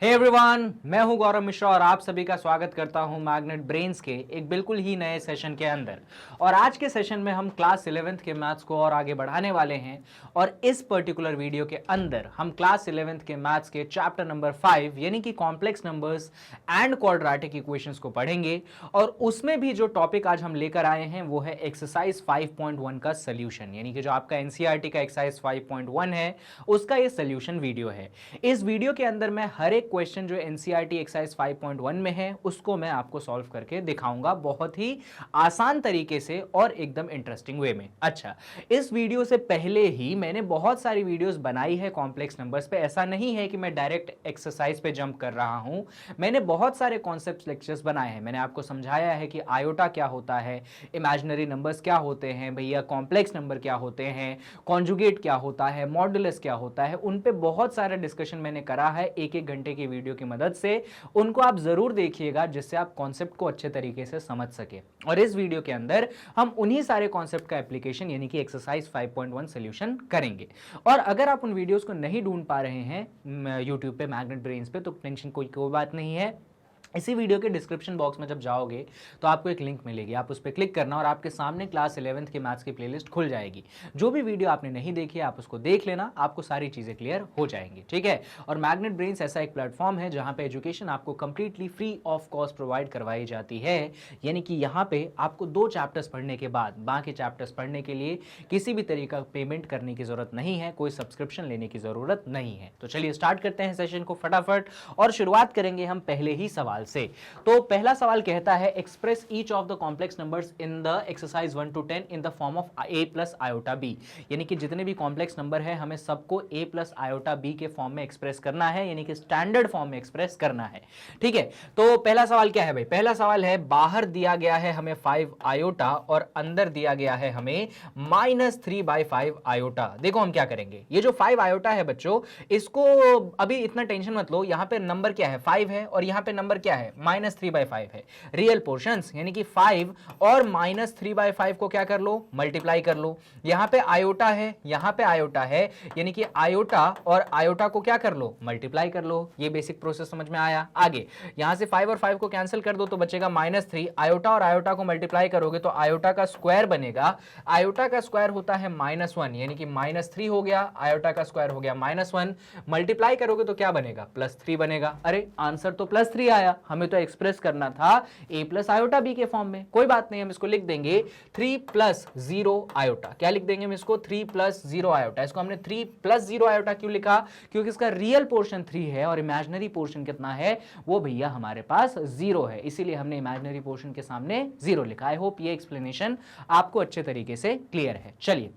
Hey everyone, मैं हूं गौरव मिश्रा और आप सभी का स्वागत करता हूं मैग्नेट ब्रेन्स के एक बिल्कुल ही नए सेशन के अंदर। और आज के सेशन में हम क्लास 11th के मैथ्स को और आगे बढ़ाने वाले हैं और इस पर्टिकुलर वीडियो के अंदर हम क्लास 11th के मैथ्स के चैप्टर नंबर 5 यानी कि complex numbers and quadratic equations को पढ़ेंगे। और उसमें भी जो टॉपिक आज हम लेकर आए हैं वो है एक्सरसाइज 5.1 का सोल्यूशन, यानी कि जो आपका एनसीईआरटी का एक्सरसाइज 5.1 है उसका ये सोल्यूशन वीडियो है। इस वीडियो के अंदर मैं हर एक क्वेश्चन जो एनसीईआरटी एक्सरसाइज 5.1 में है उसको मैं आपको सॉल्व करके दिखाऊंगा बहुत ही आसान तरीके से और एकदम इंटरेस्टिंग वे में। अच्छा, इस वीडियो से पहले ही मैंने बहुत सारी वीडियोस बनाई है कॉम्प्लेक्स नंबर्स पे। ऐसा नहीं है कि मैं डायरेक्ट एक्सरसाइज पे जंप कर रहा हूं, मैंने बहुत सारे कॉन्सेप्ट लेक्चर्स बनाए हैं। मैंने आपको समझाया है कि आयोटा क्या होता है, इमेजिनरी नंबर्स क्या होते हैं भैया, कॉम्प्लेक्स नंबर क्या होते हैं, कॉन्जुगेट क्या होता है, मॉडुलस क्या होता है, उन पे बहुत सारा डिस्कशन मैंने करा है एक एक घंटे की वीडियो की मदद से। उनको आप जरूर देखिएगा जिससे आप कॉन्सेप्ट को अच्छे तरीके से समझ सके। और इस वीडियो के अंदर हम उन्हीं सारे कॉन्सेप्ट का एप्लीकेशन यानी कि एक्सरसाइज 5.1 सॉल्यूशन करेंगे। और अगर आप उन वीडियोस को नहीं ढूंढ पा रहे हैं यूट्यूब पे मैग्नेट ब्रेन्स पे तो टेंशन कोई बात नहीं है। इसी वीडियो के डिस्क्रिप्शन बॉक्स में जब जाओगे तो आपको एक लिंक मिलेगी, आप उस पर क्लिक करना और आपके सामने क्लास 11th के मैथ्स की प्लेलिस्ट खुल जाएगी। जो भी वीडियो आपने नहीं देखी है आप उसको देख लेना, आपको सारी चीज़ें क्लियर हो जाएंगी, ठीक है। और मैग्नेट ब्रेन्स ऐसा एक प्लेटफॉर्म है जहाँ पे एजुकेशन आपको completely free of cost provide करवाई जाती है। यानी कि यहाँ पे आपको 2 चैप्टर्स पढ़ने के बाद बाकी चैप्टर्स पढ़ने के लिए किसी भी तरीका पेमेंट करने की जरूरत नहीं है, कोई सब्सक्रिप्शन लेने की जरूरत नहीं है। तो चलिए स्टार्ट करते हैं सेशन को फटाफट और शुरुआत करेंगे हम पहले ही सवाल से। तो पहला सवाल कहता है express each of the complex numbers in the exercise 1 to 10 in the form of a plus iota b। यानी कि जितने भी कॉम्प्लेक्स नंबर है हमें सबको a प्लस आयोटा b के फॉर्म में एक्सप्रेस करना है, यानी कि स्टैंडर्ड फॉर्म में एक्सप्रेस करना है, ठीक है। तो पहला सवाल क्या है भाई? पहला सवाल है बाहर दिया गया है हमें 5 आयोटा और अंदर दिया गया है हमें -3/5 आयोटा। देखो हम क्या करेंगे, ये जो 5 आयोटा है बच्चों इसको अभी इतना टेंशन मत लो, यहां पे नंबर क्या है 5 है और यहां पे नंबर क्या है -3/5 है। रियल पोर्शंस यानी कि 5 और -3/5 को क्या कर लो, मल्टीप्लाई कर लो। यहां पे आयोटा है, यहां पे आयोटा है, यानी कि आयोटा और आयोटा को क्या कर लो, मल्टीप्लाई कर लो। ये बेसिक प्रोसेस समझ में आया। आगे यहां से 5 और 5 को कैंसिल कर दो तो बचेगा -3। आयोटा और आयोटा को मल्टीप्लाई करोगे तो आयोटा का स्क्वायर बनेगा। आयोटा का स्क्वायर होता है -1 यानी कि -3 हो गया, आयोटा का स्क्वायर हो गया -1। मल्टीप्लाई करोगे तो क्या बनेगा, +3 बनेगा। अरे आंसर तो +3 आया, हमें तो एक्सप्रेस करना था a प्लस आयोटा b के फॉर्म में। कोई बात नहीं, हम इसको लिख देंगे 3 + 0 आयोटा। क्या लिख देंगे हम इसको, 3 + 0 आयोटा। इसको हमने 3 + 0 आयोटा क्यों लिखा, क्योंकि इसका रियल पोर्शन 3 है और इमेजिनरी पोर्शन कितना है, वो भैया हमारे पास 0 है, इसीलिए हमने इमेजिनरी पोर्शन के सामने 0 लिखा। आई होप ये एक्सप्लेनेशन आपको अच्छे तरीके से क्लियर है। चलिए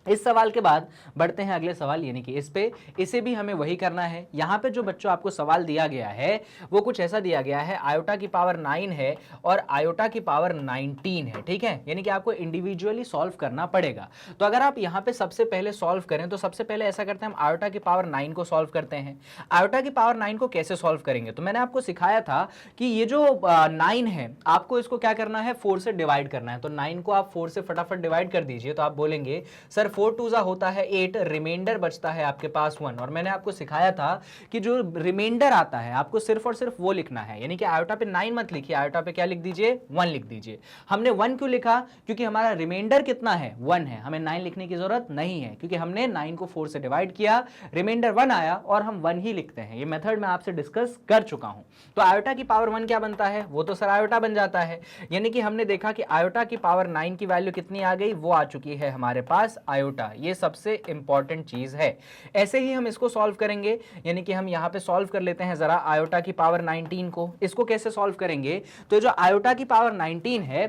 इस सवाल के बाद बढ़ते हैं अगले सवाल यानी कि इस पे। इसे भी हमें वही करना है। यहाँ पे जो बच्चों आपको सवाल दिया गया है वो कुछ ऐसा दिया गया है, आयोटा की पावर 9 है और आयोटा की पावर 19 है, ठीक है। यानी कि आपको इंडिविजुअली सॉल्व करना पड़ेगा। तो अगर आप यहाँ पे सबसे पहले सॉल्व करें तो सबसे पहले ऐसा करते हैं हम आयोटा की पावर 9 को सॉल्व करते हैं। आयोटा की पावर 9 को कैसे सॉल्व करेंगे, तो मैंने आपको सिखाया था कि ये जो 9 है आपको इसको क्या करना है, 4 से डिवाइड करना है। तो 9 को आप 4 से फटाफट डिवाइड कर दीजिए तो आप बोलेंगे सर 4 2 होता है 8, रिमाइंडर बचता है आपके पास 1। और मैंने आपको सिखाया था कि जो रिमाइंडर आता है आपको सिर्फ और सिर्फ वो लिखना है, यानी कि आयोटा पे 9 मत लिखिए, आयोटा पे क्या लिख दीजिए, 1 लिख दीजिए। हमने 1 क्यों लिखा, क्योंकि हमारा रिमाइंडर कितना है, 1 है, हमें 9 लिखने की जरूरत नहीं है क्योंकि हमने 9 को 4 से डिवाइड किया, रिमाइंडर 1 आया और हम 1 ही लिखते हैं। ये मेथड मैं आपसे डिस्कस कर चुका हूं। तो आयोटा की पावर 1 क्या बनता है, वो तो सर आयोटा बन जाता है। यानी कि हमने देखा कि आयोटा की पावर 9 की वैल्यू कितनी आ गई, वो आ चुकी है हमारे पास आयोटा। ये सबसे इंपॉर्टेंट चीज है। ऐसे ही हम इसको सॉल्व करेंगे, यानी कि हम यहां पे सॉल्व कर लेते हैं जरा आयोटा की पावर 19 को। इसको कैसे सॉल्व करेंगे, तो जो आयोटा की पावर 19 है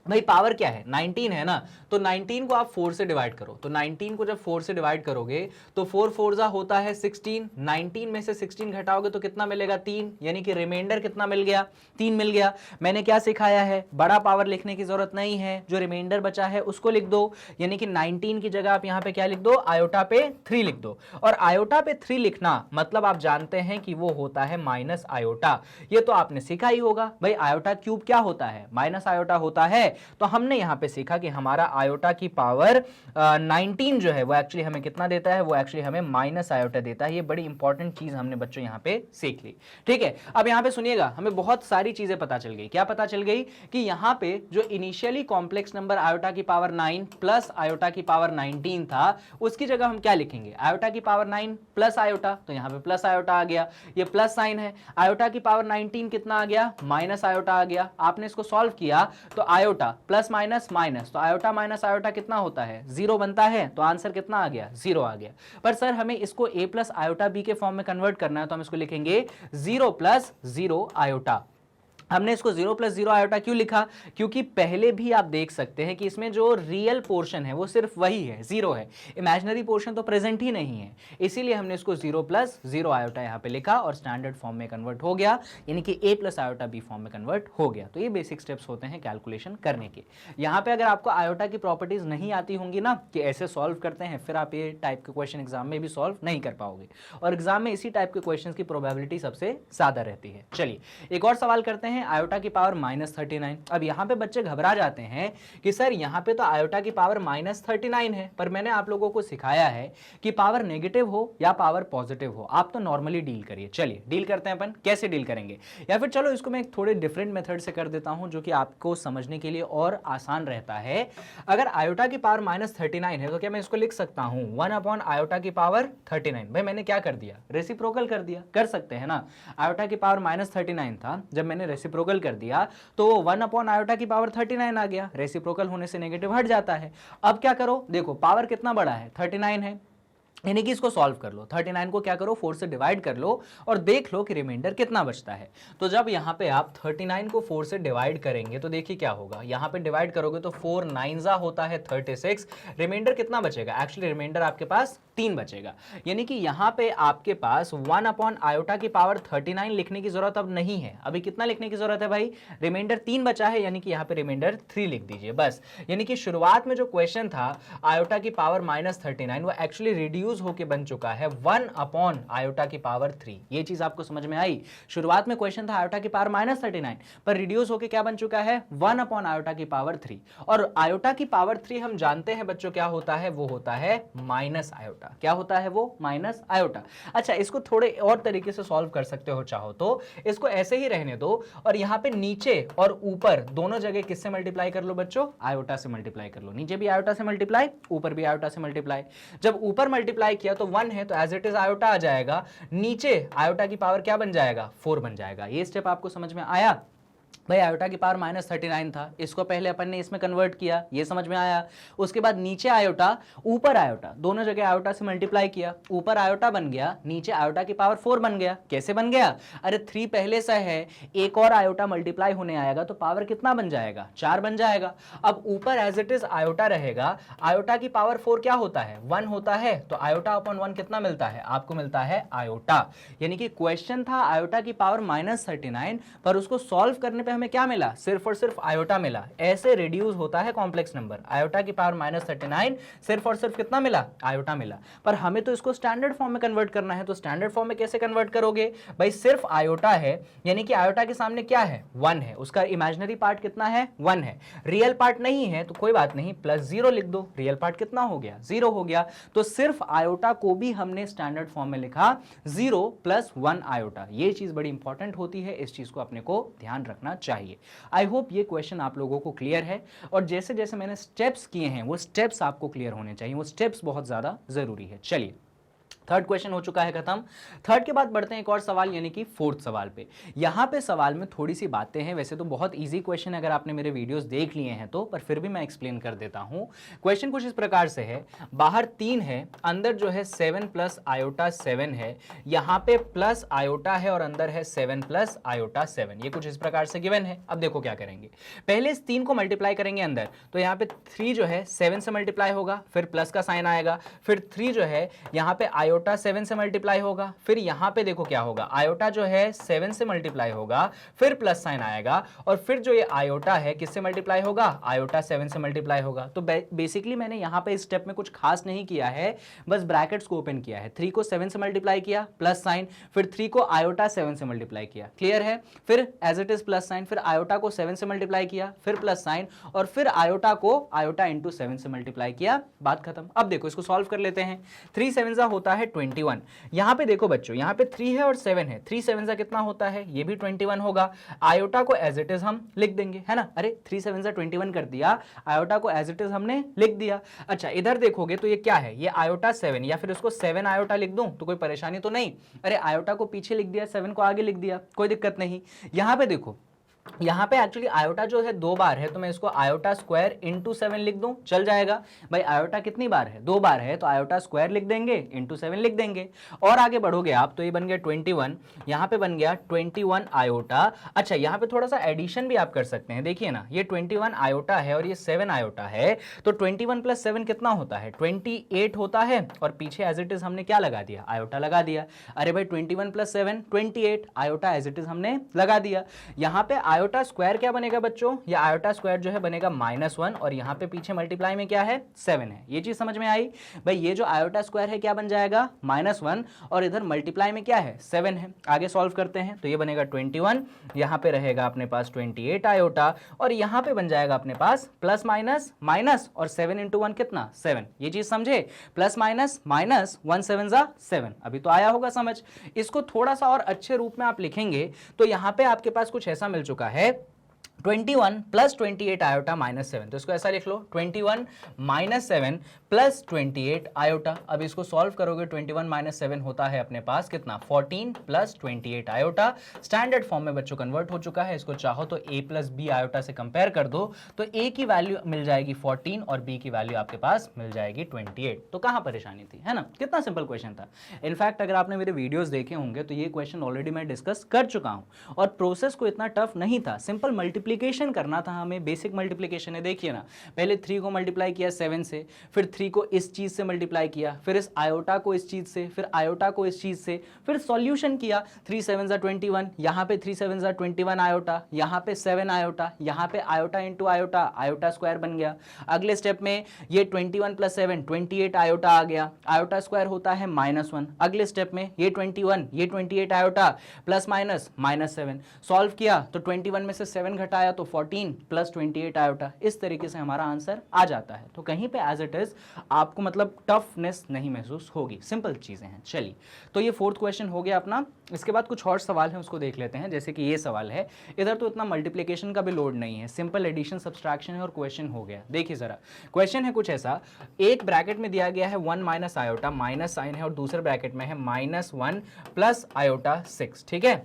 भाई, पावर क्या है 19 है ना, तो 19 को आप 4 से डिवाइड करो। तो 19 को जब 4 से डिवाइड करोगे तो 4 4 होता है 16, 19 में से 16 घटाओगे तो कितना मिलेगा, 3, यानी कि रिमाइंडर कितना मिल गया, 3 मिल गया। मैंने क्या सिखाया है, बड़ा पावर लिखने की जरूरत नहीं है, जो रिमाइंडर बचा है उसको लिख दो, यानी कि 19 की जगह आप यहां पे क्या लिख दो, आयोटा पे 3 लिख दो। और आयोटा पे 3 लिखना मतलब आप जानते हैं कि वो होता है माइनस आयोटा। ये तो आपने सीखा ही होगा भाई, आयोटा क्यूब क्या होता है, माइनस आयोटा होता है। तो हमने यहां पे सीखा कि हमारा आयोटा की पावर 19 जो है वो एक्चुअली हमें कितना देता है, वो एक्चुअली हमें माइनस आयोटा देता है। ये बड़ी इंपॉर्टेंट चीज हमने बच्चों यहां पे सीख ली। ठीक है, अब यहां पे सुनिएगा, हमें बहुत सारी चीजें पता चल गई। क्या पता चल गई कि यहां पे जो इनिशियली कॉम्प्लेक्स नंबर आयोटा की पावर 9 प्लस आयोटा की पावर 19 था, उसकी जगह हम क्या लिखेंगे, आयोटा की पावर 9 प्लस आयोटा, तो यहां पे प्लस आयोटा आ गया, ये प्लस साइन है। आयोटा की पावर 19 कितना आ गया, माइनस आयोटा आ गया। आपने इसको सॉल्व किया तो आयोटा प्लस माइनस माइनस, तो आयोटा माइनस आयोटा कितना होता है, 0 बनता है, तो आंसर कितना आ गया, 0 आ गया। पर सर हमें इसको a प्लस आयोटा b के फॉर्म में कन्वर्ट करना है, तो हम इसको लिखेंगे 0 प्लस 0 आयोटा। हमने इसको 0 प्लस 0 आयोटा क्यों लिखा, क्योंकि पहले भी आप देख सकते हैं कि इसमें जो रियल पोर्शन है वो सिर्फ वही है, 0 है, इमेजिनरी पोर्शन तो प्रेजेंट ही नहीं है, इसीलिए हमने इसको 0 प्लस 0 आयोटा यहाँ पे लिखा और स्टैंडर्ड फॉर्म में कन्वर्ट हो गया, यानी कि a plus iota b form में कन्वर्ट हो गया। तो ये बेसिक स्टेप्स होते हैं कैलकुलेशन करने के। यहाँ पे अगर आपको आयोटा की प्रॉपर्टीज नहीं आती होंगी ना कि ऐसे सॉल्व करते हैं, फिर आप ये टाइप के क्वेश्चन एग्जाम में भी सॉल्व नहीं कर पाओगे, और एग्जाम में इसी टाइप के क्वेश्चन की प्रोबेबिलिटी सबसे ज्यादा रहती है। चलिए एक और सवाल करते हैं, आयोटा की पावर -39। अब यहां पे बच्चे घबरा जाते हैं कि सर यहां पे तो आयोटा की पावर -39 है, पर मैंने आप लोगों को सिखाया है कि पावर नेगेटिव हो या पावर पॉजिटिव हो, आप तो नॉर्मली डील करिए। चलिए डील करते हैं अपन, कैसे डील करेंगे, या फिर चलो इसको मैं एक थोड़े डिफरेंट मेथड से कर देता हूं जो कि आपको समझने के लिए और आसान रहता है। अगर आयोटा की पावर -39 है तो क्या मैं इसको लिख सकता हूं 1 अपॉन आयोटा की पावर 39। भाई मैंने क्या कर दिया, रेसिप्रोकल कर दिया, कर सकते हैं ना। आयोटा की पावर -39 था, जब मैंने रेसिप्रोकल कर दिया तो 1 अपॉन आयोटा की पावर 39 आ गया, रेसिप्रोकल होने से नेगेटिव हट जाता है। अब क्या करो, देखो पावर कितना बड़ा है, 39 है, यानी कि इसको सॉल्व कर लो, 39 को क्या करो 4 से डिवाइड कर लो और देख लो कि रिमाइंडर कितना बचता है। तो जब यहाँ पे आप 39 को 4 से डिवाइड करेंगे तो देखिए क्या होगा, यहाँ पे डिवाइड करोगे तो 4 9 होता है 36, रिमाइंडर कितना बचेगा, एक्चुअली रिमाइंडर आपके पास 3 बचेगा। यानी कि यहाँ पे आपके पास 1 अपॉन आयोटा की पावर 39 लिखने की जरूरत अब नहीं है, अभी कितना लिखने की जरूरत है भाई, रिमाइंडर 3 बचा है, यानी कि यहाँ पे रिमाइंडर 3 लिख दीजिए बस। यानी कि शुरुआत में जो क्वेश्चन था आयोटा की पावर -39 वो एक्चुअली रिड्यूस होके बन चुका है 1 अपॉन आयोटा की पावर 3। ये चीज आपको समझ में आई, शुरुआत में क्वेश्चन था आयोटा की पावर -39 पर रिड्यूस होके क्या बन चुका है 1 अपॉन आयोटा की पावर 3, और आयोटा की पावर 3 हम जानते हैं बच्चों क्या होता है, वो होता है माइनस आयोटा। क्या होता है वो, माइनस आयोटा। अच्छा इसको थोड़े और तरीके से सॉल्व कर सकते हो चाहो तो, इसको ऐसे ही रहने दो और यहाँ पे नीचे और ऊपर दोनों जगह किससे मल्टीप्लाई कर लो बच्चों, आयोटा से मल्टीप्लाई कर लो, नीचे भी आयोटा से मल्टीप्लाई, ऊपर भी आयोटा से मल्टीप्लाई। जब ऊपर मल्टीप्लाई किया तो 1 है तो एज इट इज आयोटा आ जाएगा, नीचे आयोटा की पावर क्या बन जाएगा, 4 बन जाएगा। ये स्टेप आपको समझ में आया भाई, आयोटा की पावर -39 था, इसको पहले अपन ने इसमें कन्वर्ट किया, ये समझ में आया। उसके बाद नीचे आयोटा ऊपर आयोटा, दोनों जगह आयोटा से मल्टीप्लाई किया, ऊपर आयोटा बन गया, नीचे आयोटा की पावर 4 बन गया। कैसे बन गया, अरे 3 पहले से है, एक और आयोटा मल्टीप्लाई होने आएगा तो पावर कितना बन जाएगा, 4 बन जाएगा। अब ऊपर एज इट इज आयोटा रहेगा, आयोटा की पावर 4 क्या होता है, 1 होता है, तो आयोटा अपॉन 1 कितना मिलता है, आपको मिलता है आयोटा। यानी कि क्वेश्चन था आयोटा की पावर -39 पर उसको सॉल्व करने पे हमें क्या मिला, सिर्फ और सिर्फ आयोटा मिला। ऐसे रिड्यूस होता है कॉम्प्लेक्स नंबर, आयोटा की पावर -39 सिर्फ और सिर्फ कितना मिला, आयोटा मिला। पर हमें तो इसको स्टैंडर्ड फॉर्म में कन्वर्ट करना है, तो स्टैंडर्ड फॉर्म में कैसे कन्वर्ट करोगे भाई, सिर्फ आयोटा है, यानी कि आयोटा के सामने क्या है, 1 है, उसका इमेजिनरी पार्ट कितना है, 1 है, रियल पार्ट नहीं है तो कोई बात नहीं, +0 लिख दो, रियल पार्ट कितना हो गया, 0 हो गया। तो सिर्फ आयोटा को भी हमने स्टैंडर्ड फॉर्म में लिखा 0 + 1 आयोटा। ये चीज बड़ी इंपॉर्टेंट होती है, इस चीज को अपने को ध्यान रखना चाहिए। आई होप ये क्वेश्चन आप लोगों को क्लियर है, और जैसे जैसे मैंने स्टेप्स किए हैं वो स्टेप्स आपको क्लियर होने चाहिए, वो स्टेप्स बहुत ज्यादा जरूरी है। चलिए थर्ड क्वेश्चन हो चुका है खत्म। थर्ड के बाद बढ़ते हैं एक और सवाल, यानी कि फोर्थ सवाल पे। यहां पे सवाल में थोड़ी सी बातें हैं, वैसे तो बहुत इजी क्वेश्चन है अगर आपने मेरे वीडियोस देख लिए हैं तो, पर फिर भी मैं एक्सप्लेन कर देता हूं। क्वेश्चन कुछ इस प्रकार से है, बाहर 3 है, अंदर जो है 7 + आयोटा 7 है, यहां पे प्लस आयोटा है और अंदर है 7 + आयोटा 7। ये कुछ इस प्रकार से गिवन है। अब देखो क्या करेंगे, पहले इस 3 को मल्टीप्लाई करेंगे अंदर, तो यहाँ पे 3 जो है 7 से मल्टीप्लाई होगा, फिर प्लस का साइन आएगा, फिर 3 जो है यहाँ पे आयोटा आयोटा 7 से मल्टीप्लाई होगा, फिर यहां पे देखो क्या होगा, आयोटा जो है 7 से मल्टीप्लाई होगा, फिर प्लस साइन आएगा, और फिर जो ये आयोटा है किससे मल्टीप्लाई होगा, आयोटा 7 से मल्टीप्लाई होगा। तो बेसिकली मैंने यहां पे इस स्टेप में कुछ खास नहीं किया है, बस ब्रैकेट्स को ओपन किया है, 3 को 7 से मल्टीप्लाई किया प्लस साइन, फिर 3 को आयोटा 7 से मल्टीप्लाई किया, क्लियर है, फिर as it is plus sine, फिर आयोटा को 7 से मल्टीप्लाई किया, फिर प्लस साइन, और फिर आयोटा को आयोटा इंटू 7 से मल्टीप्लाई किया, बात खत्म। अब देखो इसको सॉल्व कर लेते हैं। 3 7 होता है 21। यहां पे देखो बच्चों, यहां पे 3 है और 7 है, 3 7 कितना होता है, ये भी 21 होगा। आयोटा को एज इट इज हम लिख देंगे, है ना, अरे 3 7 21 कर दिया, आयोटा को एज इट इज हमने लिख दिया। अच्छा इधर देखोगे तो ये क्या है, ये आयोटा 7, या फिर इसको 7 आयोटा लिख दूं तो कोई परेशानी तो नहीं, अरे आयोटा को पीछे लिख दिया, 7 को आगे लिख दिया, कोई दिक्कत नहीं। यहां पे देखो, यहाँ पे एक्चुअली आयोटा जो है 2 बार है, तो मैं इसको आयोटा स्क्वायर इंटू 7 लिख दूं, चल जाएगा। भाई आयोटा कितनी बार है, 2 बार है, तो आयोटा स्क्वायर लिख देंगे, इंटू 7 लिख देंगे। और आगे बढ़ोगे आप तो ये बन गया 21, यहाँ पे बन गया 21 आयोटा। अच्छा यहाँ पे थोड़ा सा एडिशन भी आप कर सकते हैं, देखिए ना, ये 21 आयोटा है और ये 7 आयोटा है, तो 21 प्लस 7 कितना होता है, 28 होता है, और पीछे एज इट इज हमने क्या लगा दिया, आयोटा लगा दिया। अरे भाई 21 plus 7 28, iota as it is हमने लगा दिया। यहाँ पे आयोटा स्क्वायर क्या बनेगा बच्चों, ये आयोटा स्क्वायर जो है बनेगा -1, और यहाँ पे पीछे मल्टीप्लाई में क्या है, 7 है। ये चीज समझ में आई भाई, ये जो आयोटा स्क्वायर है क्या बन जाएगा, -1, और इधर मल्टीप्लाई में क्या है, 7 है। आगे सॉल्व करते हैं तो ये बनेगा 21, यहाँ पे रहेगा अपने पास 28 आयोटा, और यहाँ पे बन जाएगा अपने पास प्लस माइनस माइनस, और 7 इंटू 1 कितना, 7। ये चीज समझे, प्लस माइनस माइनस, 1 7 7। अभी तो आया होगा समझ। इसको थोड़ा सा और अच्छे रूप में आप लिखेंगे तो यहाँ पे आपके पास कुछ ऐसा मिल चुका है, 21 प्लस 28 आयोटा -7, तो इसको ऐसा लिख लो, 21 -7 प्लस 28 आयोटा। अब इसको सॉल्व करोगे, 21 - 7 होता है अपने पास कितना, 14 प्लस 28 आयोटा। स्टैंडर्ड फॉर्म में बच्चों कन्वर्ट हो चुका है, इसको चाहो तो a प्लस बी आयोटा से कंपेयर कर दो, तो a की वैल्यू मिल जाएगी 14 और b की वैल्यू आपके पास मिल जाएगी 28। तो कहां परेशानी थी, है ना, कितना सिंपल क्वेश्चन था। इनफैक्ट अगर आपने मेरे वीडियोस देखे होंगे तो ये क्वेश्चन ऑलरेडी मैं डिस्कस कर चुका हूं, और प्रोसेस को इतना टफ नहीं था, सिंपल मल्टीप्लिकेशन करना था हमें, बेसिक मल्टीप्लिकेशन है। देखिए ना, पहले 3 को मल्टीप्लाई किया 7 से, फिर 3 को इस चीज से मल्टीप्लाई किया, फिर इस आयोटा को इस चीज से, फिर आयोटा को इस चीज से, फिर सॉल्यूशन किया। 3 7 21, यहाँ पे 3 7 21 आयोटा, यहाँ पे 7 आयोटा, यहाँ पे iota into iota, iota square बन गया। अगले स्टेप में ये 21 प्लस 7 28 आयोटा आ गया, आयोटा स्क्वायर होता है -1। अगले स्टेप में ये 21 ये 28 आयोटा प्लस माइनस -7, सॉल्व किया तो 21 में से 7 घटाया तो 14 प्लस 28 आयोटा। इस तरीके से हमारा आंसर आ जाता है। तो कहीं पे एज इट इज आपको मतलब टफनेस नहीं महसूस होगी, सिंपल चीजें हैं। चलिए, तो ये 4th क्वेश्चन हो गया अपना। इसके बाद कुछ और सवाल है, उसको देख लेते हैं। जैसे कि ये सवाल है, इधर तो इतना मल्टीप्लिकेशन का भी लोड नहीं है, सिंपल एडिशन सब्सट्रैक्शन है और क्वेश्चन हो गया। देखिए जरा, क्वेश्चन है कुछ ऐसा, एक ब्रैकेट में दिया गया है 1 माइनस आयोटा, माइनस साइन है, और दूसरे ब्रैकेट में है -1 प्लस आयोटा 6, ठीक है।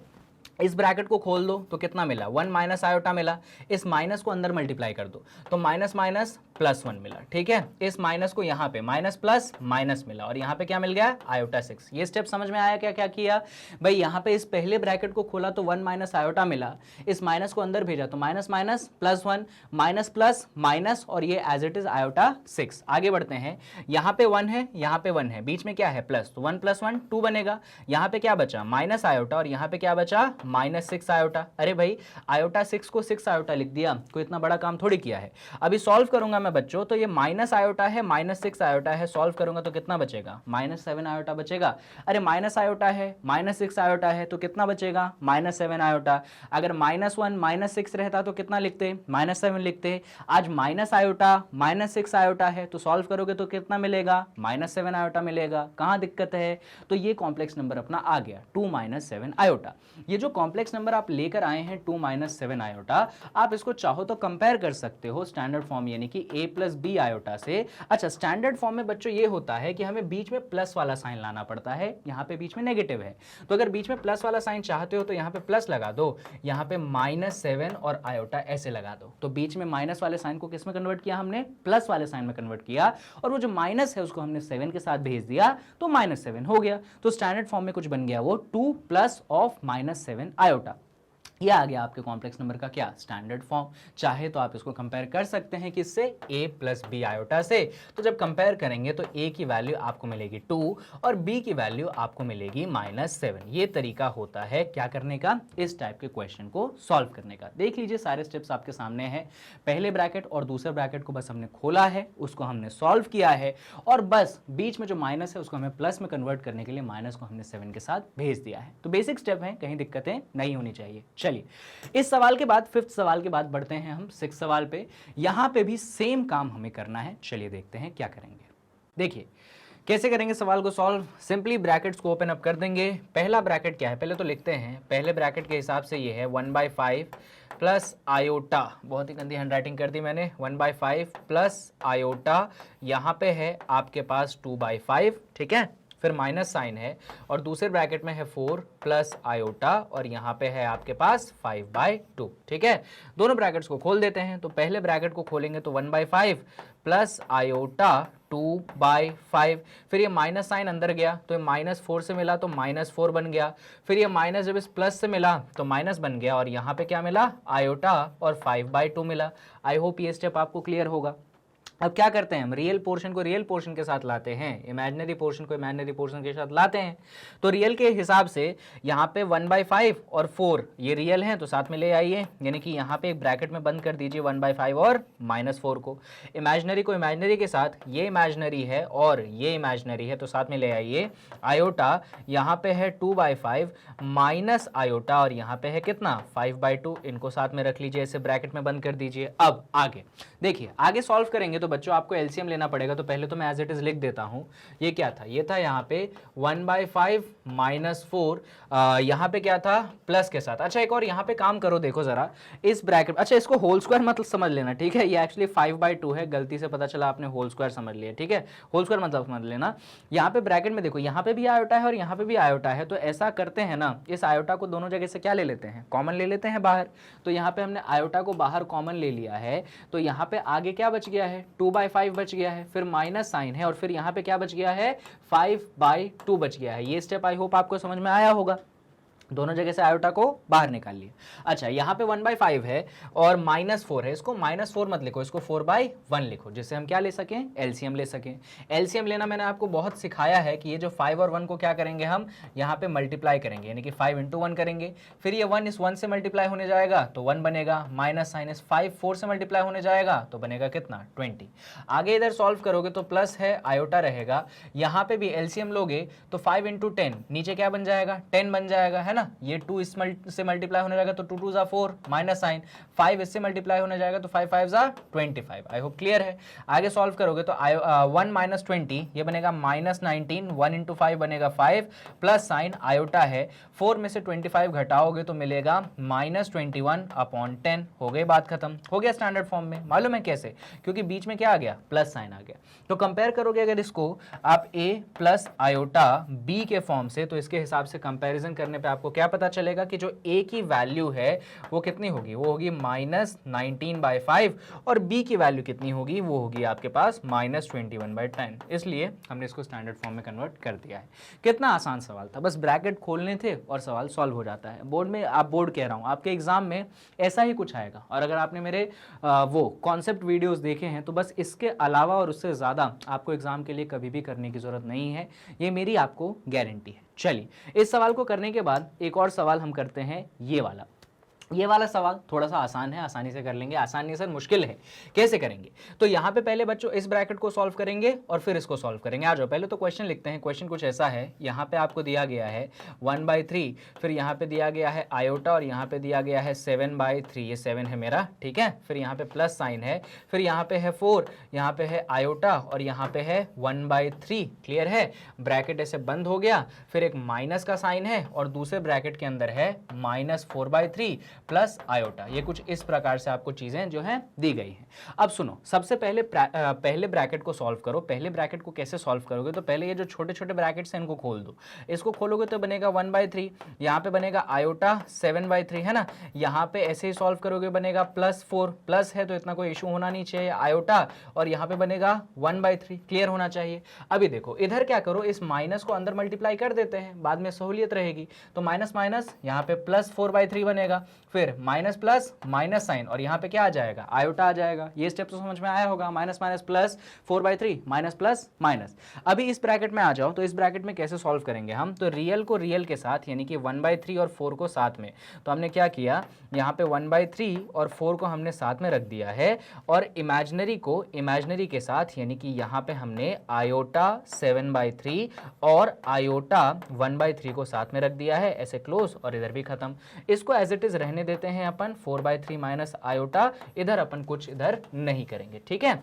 इस ब्रैकेट को खोल दो तो कितना मिला, 1 माइनस आयोटा मिला, इस माइनस को अंदर मल्टीप्लाई कर दो तो माइनस माइनस प्लस 1 मिला, ठीक है। इस माइनस को यहाँ पे माइनस प्लस माइनस मिला, और यहाँ पे क्या मिल गया, आयोटा 6। ये स्टेप समझ में आया क्या क्या किया भाई, यहाँ पे इस पहले ब्रैकेट को खोला तो 1 माइनस आयोटा मिला, इस माइनस को अंदर भेजा तो minus minus plus 1, minus plus minus, और ये एज इट इज आयोटा 6। आगे बढ़ते हैं, यहाँ पे 1 है, यहाँ पे 1 है, बीच में क्या है प्लस, तो 1 + 1 2 बनेगा। यहाँ पे क्या बचा, माइनस आयोटा, और यहाँ पे क्या बचा, -6 आयोटा। अरे भाई आयोटा 6 को 6 आयोटा लिख दिया, कोई इतना बड़ा काम थोड़ी किया है। अभी सॉल्व करूंगा मैं बच्चों, तो ये माइनस आयोटा है, -6 आयोटा है, सॉल्व करूंगा तो कितना बचेगा, -7 आयोटा बचेगा। अरे माइनस आयोटा है, -6 आयोटा है, तो कितना बचेगा, -7 आयोटा। अगर -1 -6 रहता तो कितना लिखते, -7 लिखते। आज माइनस आयोटा -6 आयोटा है, तो सॉल्व करोगे तो कितना मिलेगा, -7 आयोटा मिलेगा। कहाँ दिक्कत है, तो ये कॉम्प्लेक्स नंबर अपना आ गया 2 - 7 आयोटा। ये जो कॉम्प्लेक्स नंबर आप लेकर आए हैं 2 - 7 आयोटा, आप इसको चाहो तो कंपेयर कर सकते हो स्टैंडर्ड फॉर्म यानी कि a प्लस बी आयोटा से। अच्छा, स्टैंडर्ड फॉर्म में बच्चों ये होता है कि हमें बीच में प्लस वाला साइन लाना पड़ता है, यहाँ पे बीच में नेगेटिव है, तो अगर बीच में प्लस वाला साइन चाहते हो तो यहाँ पे प्लस लगा दो, यहाँ पे -7 और आयोटा ऐसे लगा दो, तो बीच में माइनस वाले साइन को किस में कन्वर्ट किया हमने, प्लस वाले साइन में कन्वर्ट किया, और वो जो माइनस है उसको हमने 7 के साथ भेज दिया तो -7 हो गया। तो स्टैंडर्ड फॉर्म में कुछ बन गया वो 2 प्लस ऑफ -7 आयोटा। ये आ गया आपके कॉम्प्लेक्स नंबर का क्या, स्टैंडर्ड फॉर्म। चाहे तो आप इसको कंपेयर कर सकते हैं किससे, a प्लस बी आयोटा से। तो जब कंपेयर करेंगे तो a की वैल्यू आपको मिलेगी 2 और b की वैल्यू आपको मिलेगी -7। ये तरीका होता है क्या करने का, इस टाइप के क्वेश्चन को सॉल्व करने का। देख लीजिए सारे स्टेप्स आपके सामने हैं। पहले ब्रैकेट और दूसरे ब्रैकेट को बस हमने खोला है, उसको हमने सॉल्व किया है, और बस बीच में जो माइनस है उसको हमें प्लस में कन्वर्ट करने के लिए माइनस को हमने 7 के साथ भेज दिया है। तो बेसिक स्टेप है, कहीं दिक्कतें नहीं होनी चाहिए। चलिए इस सवाल के बाद, फिफ्थ सवाल के बाद बढ़ते हैं हम सिक्स सवाल पे। यहां पे भी सेम काम हमें करना है। चलिए देखते हैं क्या करेंगे। देखिए कैसे करेंगे सवाल को सॉल्व। सिंपली ब्रैकेट्स को ओपन अप कर देंगे। पहला ब्रैकेट क्या है, पहले तो लिखते हैं। पहले ब्रैकेट के हिसाब से ये है 1/5 प्लस आयोटा, बहुत ही गंदी हैंडराइटिंग कर दी मैंने, 1/5 प्लस आयोटा, यहाँ पे है आपके पास 2/5, ठीक है, फिर माइनस साइन है, और दूसरे ब्रैकेट में है 4 प्लस आयोटा, और यहाँ पे है आपके पास 5/2, ठीक है। दोनों ब्रैकेट्स को खोल देते हैं। तो पहले ब्रैकेट को खोलेंगे तो 1/5 प्लस आयोटा 2/5, फिर ये माइनस साइन अंदर गया तो ये -4 से मिला तो -4 बन गया, फिर ये माइनस जब इस प्लस से मिला तो माइनस बन गया, और यहाँ पे क्या मिला, आयोटा और 5/2 मिला। आई होप ये स्टेप आपको क्लियर होगा। अब क्या करते हैं हम, रियल पोर्शन को रियल पोर्शन के साथ लाते हैं, इमेजिनरी पोर्शन को इमेजिनरी पोर्शन के साथ लाते हैं। तो रियल के हिसाब से यहाँ पे 1/5 और 4 ये रियल हैं तो साथ में ले आइए, यानी कि यहाँ पे एक ब्रैकेट में बंद कर दीजिए 1/5 और -4 को। इमेजिनरी को इमेजिनरी के साथ, ये इमेजिनरी है और ये इमेजिनरी है तो साथ में ले आइए। आयोटा यहाँ पे है 2/5 माइनस आयोटा, और यहाँ पे है कितना, 5/2, इनको साथ में रख लीजिए, ऐसे ब्रैकेट में बंद कर दीजिए। अब आगे देखिए, आगे सॉल्व करेंगे तो बच्चों आपको एलसीएम लेना पड़ेगा। तो पहले तो मैं एज इट इज लिख देता हूं। ये क्या था, ये था यहाँ पे 1/5 -4, यहाँ पे क्या था, प्लस के साथ। अच्छा एक और यहाँ पे काम करो, देखो जरा इस ब्रैकेट, अच्छा इसको होल स्क्वायर मतलब समझ लेना, ठीक है। ये एक्चुअली 5/2 है, गलती से पता चला आपने होल स्क्वायर समझ लिया, ठीक है। होल स्क्वायर मतलब समझ लेना। यहाँ पे ब्रैकेट में देखो, यहाँ पे भी आयोटा है और यहाँ पे भी आयोटा है, तो ऐसा करते हैं ना, इस आयोटा को दोनों जगह से क्या ले लेते हैं, कॉमन ले लेते हैं बाहर। तो यहाँ पे हमने आयोटा को बाहर कॉमन ले लिया है, तो यहाँ पे आगे क्या बच गया है, 2/5 बच गया है, फिर माइनस साइन है, और फिर यहाँ पे क्या बच गया है, 5/2 बच गया है। ये स्टेप आई होप आपको समझ में आया होगा। दोनों जगह से आयोटा को बाहर निकाल लिया। अच्छा यहाँ पे 1/5 है और -4 है, इसको -4 मत लिखो, इसको 4/1 लिखो, जिससे हम क्या ले सकें, एलसीएम ले सकें। एलसीएम लेना मैंने आपको बहुत सिखाया है कि ये जो 5 और 1 को क्या करेंगे, हम यहाँ पे मल्टीप्लाई करेंगे, यानी कि 5 × 1 करेंगे, फिर ये 1 इस 1 से मल्टीप्लाई होने जाएगा तो 1 बनेगा, माइनस साइन इस 5 4 से मल्टीप्लाई होने जाएगा तो बनेगा कितना, 20। आगे इधर सॉल्व करोगे तो प्लस है, आयोटा रहेगा, यहाँ पे भी एलसीएम लोगे तो 5 × 10, नीचे क्या बन जाएगा, 10 बन जाएगा, है ना। ये 2 इससे मल्टीप्लाई होने जाएगा तो 2 2 4 माइनस साइन, 5 इससे मल्टीप्लाई होने जाएगा तो 5 5 25। आई होप क्लियर है। आगे सॉल्व करोगे तो 1 - 20 ये बनेगा -19, 1 × 5 बनेगा 5, प्लस साइन आयोटा है, 4 में से 25 घटाओगे तो मिलेगा -21/10। हो गई बात खत्म, हो गया स्टैंडर्ड फॉर्म में। मालूम है कैसे, क्योंकि बीच में क्या आ गया, प्लस साइन आ गया। तो कंपेयर करोगे अगर इसको आप a प्लस आयोटा b के फॉर्म से, तो इसके हिसाब से कंपैरिजन करने पे आपको क्या पता चलेगा कि जो a की वैल्यू है वो कितनी होगी, वो होगी -19/5, और b की वैल्यू कितनी होगी, वो होगी आपके पास -21/10। इसलिए हमने इसको स्टैंडर्ड फॉर्म में कन्वर्ट कर दिया है। कितना आसान सवाल था, बस ब्रैकेट खोलने थे और सवाल सॉल्व हो जाता है। बोर्ड में, आप बोर्ड कह रहा हूँ, आपके एग्जाम में ऐसा ही कुछ आएगा। और अगर आपने मेरे वो कॉन्सेप्ट वीडियोस देखे हैं तो बस इसके अलावा और उससे ज़्यादा आपको एग्जाम के लिए कभी भी करने की ज़रूरत नहीं है, ये मेरी आपको गारंटी है। चलिए इस सवाल को करने के बाद एक और सवाल हम करते हैं, ये वाला सवाल थोड़ा सा आसान है, आसानी से कर लेंगे। आसानी से मुश्किल है, कैसे करेंगे, तो यहाँ पे पहले बच्चों इस ब्रैकेट को सॉल्व करेंगे और फिर इसको सॉल्व करेंगे। आ जाओ, पहले तो क्वेश्चन लिखते हैं। क्वेश्चन कुछ ऐसा है, यहाँ पे आपको दिया गया है 1/3, फिर यहाँ पे दिया गया है आयोटा और यहाँ पे दिया गया है 7/3, ये 7 है मेरा, ठीक है। फिर यहाँ पे प्लस साइन है, फिर यहाँ पे है 4, यहाँ पे है आयोटा और यहाँ पे है 1/3। क्लियर है, ब्रैकेट ऐसे बंद हो गया, फिर एक माइनस का साइन है और दूसरे ब्रैकेट के अंदर है -4/3 प्लस आयोटा। ये कुछ इस प्रकार से आपको चीजें जो हैं दी गई हैं। अब सुनो, सबसे पहले ब्रैकेट को सॉल्व करो। पहले ब्रैकेट को कैसे सॉल्व करोगे, तो पहले ये जो छोटे छोटे ब्रैकेट्स हैं इनको खोल दो। इसको खोलोगे तो बनेगा 1/3, यहाँ पे बनेगा आयोटा 7/3, है ना। यहाँ पे ऐसे ही सॉल्व करोगे बनेगा +4, प्लस है तो इतना कोई इशू होना नहीं चाहिए, आयोटा, और यहाँ पे बनेगा 1/3। क्लियर होना चाहिए। अभी देखो इधर क्या करो, इस माइनस को अंदर मल्टीप्लाई कर देते हैं, बाद में सहूलियत रहेगी। तो माइनस माइनस यहाँ पे +4/3 बनेगा, फिर माइनस प्लस माइनस साइन, और यहाँ पे क्या आ जाएगा, आयोटा आ जाएगा। ये स्टेप तो समझ में आया होगा, minus minus plus 4/3 minus plus minus. अभी इस ब्रैकेट में आ जाओ, तो इस ब्रैकेट में कैसे सॉल्व करेंगे हम, तो रियल को रियल के साथ यानी कि 1/3 और 4 को साथ में, तो हमने क्या किया, यहाँ पे 1/3 और 4 को हमने साथ में रख दिया है, और इमेजिनरी को इमेजिनरी के साथ यानी कि यहाँ पे हमने आयोटा 7/3 और आयोटा 1/3 को साथ में रख दिया है, ऐसे क्लोज, और इधर भी खत्म। इसको एज इट इज रहने देते हैं अपन, 4/3 माइनस आयोटा, इधर अपन कुछ इधर नहीं करेंगे, ठीक है।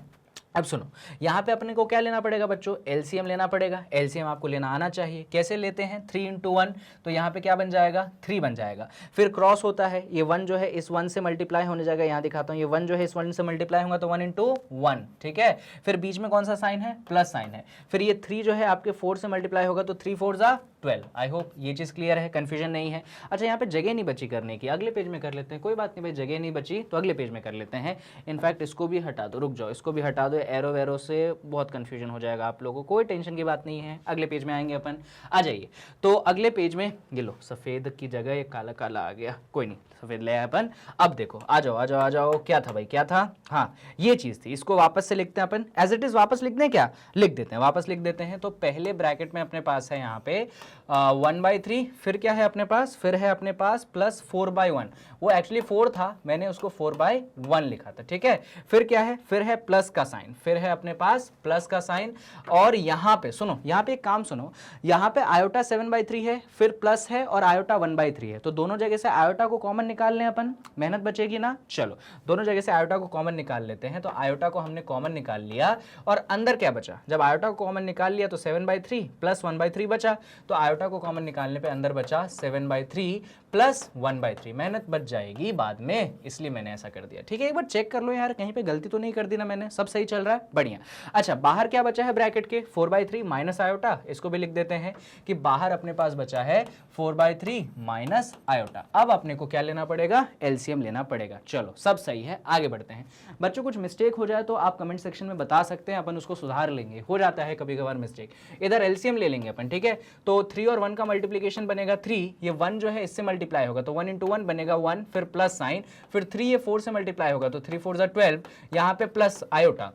अब सुनो, यहाँ पे अपने को क्या लेना पड़ेगा बच्चों, एलसीएम लेना पड़ेगा। एलसीएम आपको लेना आना चाहिए, कैसे लेते हैं, 3 × 1, तो यहाँ पे क्या बन जाएगा, 3 बन जाएगा। फिर क्रॉस होता है, ये 1 जो है इस 1 से मल्टीप्लाई होने जाएगा, यहाँ दिखाता हूँ, ये 1 जो है इस 1 से मल्टीप्लाई होगा तो 1 × 1, ठीक है। फिर बीच में कौन सा साइन है, प्लस साइन है। फिर ये 3 जो है आपके 4 से मल्टीप्लाई होगा तो 3 4 = 12। आई होप ये चीज़ क्लियर है, कन्फ्यूजन नहीं है। अच्छा, यहाँ पे जगह नहीं बची करने की, अगले पेज में कर लेते हैं, कोई बात नहीं भाई, जगह नहीं बची तो अगले पेज में कर लेते हैं। इनफैक्ट इसको भी हटा दो, रुक जाओ, इसको भी हटा दो, एरो वेरो से बहुत कंफ्यूजन हो जाएगा आप लोगों को, कोई टेंशन की बात नहीं है, अगले पेज में आएंगे अपन। आ जाइए, तो अगले पेज में ये लो, सफ़ेद की जगह ये काला काला आ गया, कोई नहीं, सफ़ेद ले आए अपन। अब देखो, आ जाओ आ जाओ आ जाओ, क्या था भाई, क्या था, हाँ ये चीज़ थी, इसको वापस से लिखते हैं अपन, एज इट इज़ वापस लिख दें, क्या लिख देते हैं, वापस लिख देते हैं। तो पहले ब्रैकेट में अपने पास है यहाँ पे 1/3, फिर क्या है अपने पास, फिर है अपने पास प्लस 4/1, वो एक्चुअली 4 था, मैंने उसको 4/1 लिखा था, ठीक है। फिर क्या है, फिर है प्लस का साइन, फिर है अपने पास प्लस का साइन, और यहाँ पे सुनो, यहाँ पे एक काम सुनो, यहाँ पे आयोटा 7/3 है, फिर प्लस है और आयोटा 1/3 है, तो दोनों जगह से आयोटा को कॉमन निकाल लें अपन, मेहनत बचेगी ना। चलो दोनों जगह से आयोटा को कॉमन निकाल लेते हैं, तो आयोटा को हमने कॉमन निकाल लिया, और अंदर क्या बचा, जब आयोटा को कॉमन निकाल लिया तो 7/3 प्लस 1/3 बचा, तो आयोटा को कॉमन निकालने पे अंदर बचा 7/3 प्लस 1/3, मेहनत बच जाएगी बाद में, इसलिए मैंने ऐसा कर दिया, ठीक है। एक बार चेक कर लो यार, कहीं पे गलती तो नहीं कर दी ना मैंने, सब सही चल रहा है, बढ़िया। अच्छा, बाहर क्या बचा है ब्रैकेट के, 4/3 माइनस आयोटा, इसको भी लिख देते हैं कि बाहर अपने पास बचा है 4/3 माइनस आयोटा। अब अपने को क्या लेना पड़ेगा, एलसीएम लेना पड़ेगा। चलो सब सही है, आगे बढ़ते हैं। बच्चों कुछ मिस्टेक हो जाए तो आप कमेंट सेक्शन में बता सकते हैं, अपन उसको सुधार लेंगे, हो जाता है कभी कभार मिस्टेक। इधर एलसीएम ले लेंगे अपन, ठीक है। तो 3 और 1 का मल्टीप्लीकेशन बनेगा 3, ये 1 जो है इससे मल्टीप्लाई होगा तो 1 × 1 बनेगा 1, फिर प्लस साइन, फिर 3 ये 4 से मल्टीप्लाई होगा तो 3 4 = 12, यहाँ पे प्लस आयोटा,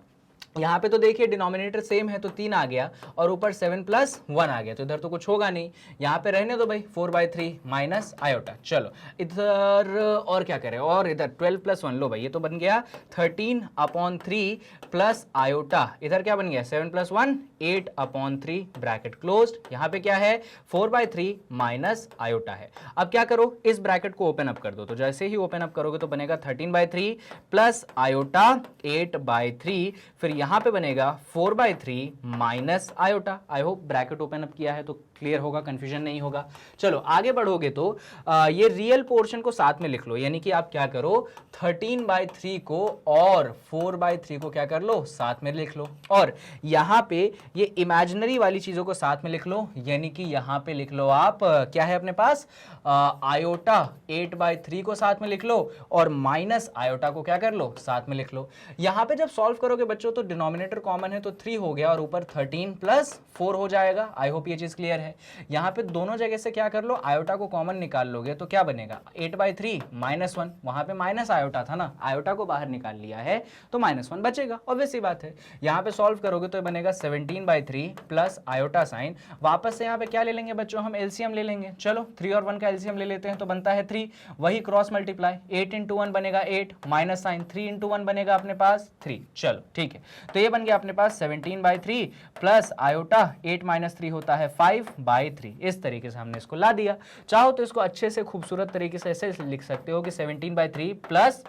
यहाँ पे तो देखिए डिनोमिनेटर सेम है तो 3 आ गया, और ऊपर 7 + 1 आ गया, तो इधर तो कुछ होगा नहीं, यहाँ पे रहने दो भाई 4/3 माइनस आयोटा। चलो इधर और क्या करें, और इधर 12 + 1, लो भाई ये तो बन गया 13/3 प्लस आयोटा, इधर क्या बन गया 7 + 1 8/3, ब्रैकेट क्लोज्ड। यहाँ पे क्या है 4/3 माइनस आयोटा है। अब क्या करो, इस ब्रैकेट को ओपन अप कर दो, तो जैसे ही ओपन अप करोगे तो बनेगा 13/3 प्लस आयोटा 8/3, फिर यहाँ पे बनेगा 4/3 minus iota. I hope bracket open up किया है तो क्लियर होगा, कंफ्यूजन नहीं होगा। चलो आगे बढ़ोगे तो ये रियल पोर्शन को साथ में लिख लो, यानी कि आप क्या करो 13/3 को और 4/3 को क्या कर लो, साथ में लिख लो, और यहाँ पे ये इमेजिनरी वाली चीजों को साथ में लिख लो, यानी कि यहाँ पे लिख लो आप क्या है अपने पास आयोटा 8/3 को साथ में लिख लो, और माइनस आयोटा को क्या कर लो, साथ में लिख लो। यहाँ पे जब सॉल्व करोगे बच्चों तो डिनोमिनेटर कॉमन है तो 3 हो गया, और ऊपर 13 + 4 हो जाएगा। आई होप ये चीज क्लियर है। यहाँ पे दोनों जगह से क्या कर लो, आयोटा को कॉमन निकाल लोगे तो क्या बनेगा 8/3 -1, वहां पे माइनस आयोटा था ना, आयोटा को बाहर निकाल लिया है तो -1 बचेगा, ऑब्वियस सी बात है। यहाँ पे सॉल्व करोगे तो बनेगा 17/3 प्लस आयोटा साइन। वापस से यहाँ पे क्या ले लेंगे बच्चों, हम एलसीएम ले लेंगे। चलो 3 और 1 का एलसीएम ले लेते हैं तो बनता है 3, वही क्रॉस मल्टीप्लाई, 8 × 1 बनेगा 8 माइनस साइन 3 × 1 बनेगा अपने पास 3। चलो ठीक है, तो ये बन गया अपने पास 17/3 प्लस आयोटा 8 - 3 होता है 5/3। इस तरीके से हमने इसको ला दिया। चाहो तो इसको अच्छे से खूबसूरत तरीके से ऐसे लिख सकते हो कि 17/3 प्लस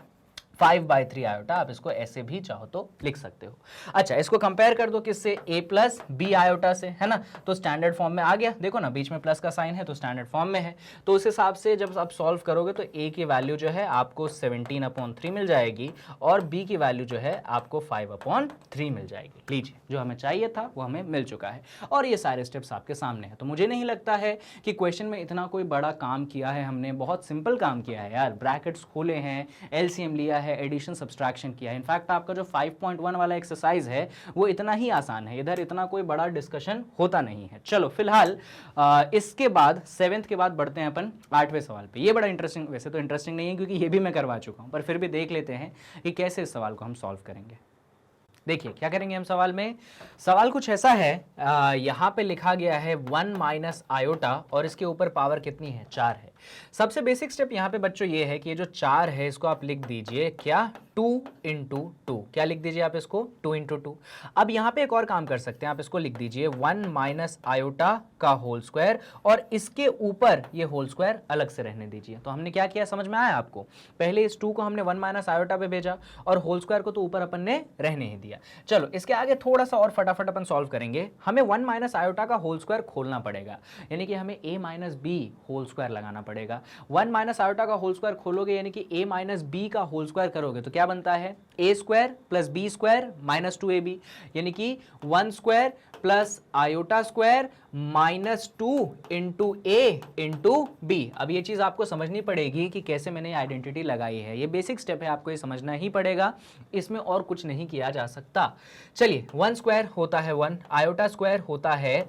5/3 आयोटा, आप इसको ऐसे भी चाहो तो लिख सकते हो। अच्छा, इसको कंपेयर कर दो किससे, a + b आयोटा से, है ना, तो स्टैंडर्ड फॉर्म में आ गया। देखो ना बीच में प्लस का साइन है तो स्टैंडर्ड फॉर्म में है, तो उस हिसाब से जब आप सॉल्व करोगे तो a की वैल्यू जो है आपको 17/3 मिल जाएगी, और b की वैल्यू जो है आपको 5/3 मिल जाएगी। लीजिए, जो हमें चाहिए था वो हमें मिल चुका है, और ये सारे स्टेप्स आपके सामने हैं। तो मुझे नहीं लगता है कि क्वेश्चन में इतना कोई बड़ा काम किया है हमने, बहुत सिंपल काम किया है यार। ब्रैकेट्स खोले हैं, एलसीएम लिया है, एडिशन सब्सट्रैक्शन किया है। इनफैक्ट आपका जो 5.1 वाला एक्सरसाइज है वो इतना ही आसान है, इधर इतना कोई बड़ा डिस्कशन होता नहीं है। चलो फिलहाल इसके बाद 7th के बाद बढ़ते हैं अपन 8वें सवाल पे। ये बड़ा इंटरेस्टिंग, वैसे तो इंटरेस्टिंग नहीं है क्योंकि ये भी मैं करवा चुका हूँ, पर फिर भी देख लेते हैं कि कैसे इस सवाल को हम सॉल्व करेंगे। देखिए क्या करेंगे हम सवाल में, सवाल कुछ ऐसा है, यहाँ पे लिखा गया है 1 माइनस आयोटा और इसके ऊपर पावर कितनी है, 4 है। सबसे बेसिक स्टेप यहाँ पे बच्चों ये है कि ये जो 4 है इसको आप लिख दीजिए क्या, 2 इंटू 2, क्या लिख दीजिए आप इसको, 2 इंटू 2। अब यहाँ पे एक और काम कर सकते हैं, आप इसको लिख दीजिए 1 माइनस आयोटा का होल स्क्वायर और इसके ऊपर ये होल स्क्वायर अलग से रहने दीजिए। तो हमने क्या किया, समझ में आया आपको, पहले इस 2 को हमने 1 माइनस आयोटा पे भेजा और होल स्क्वायर को तो ऊपर अपन ने रहने ही दिया। चलो इसके आगे थोड़ा सा और फटाफट अपन सॉल्व करेंगे। हमें 1 माइनस आयोटा का होल स्क्वायर खोलना पड़ेगा, यानी कि हमें a minus B whole square लगाना पड़ेगा। 1 माइनस आयोटा का होल स्क्वायर खोलोगे यानी कि a माइनस बी का होल स्क्वायर करोगे तो क्या बनता है, a square plus b square minus 2ab, यानी कि 1 square plus iota square minus 2 into A into B. अब ये चीज़ आपको समझनी पड़ेगी कि कैसे मैंने आइडेंटिटी लगाई है, ये बेसिक स्टेप है, आपको ये समझना ही पड़ेगा, इसमें और कुछ नहीं किया जा सकता। चलिए 1 स्क्वायर होता है 1, आयोटा स्क्वायर होता है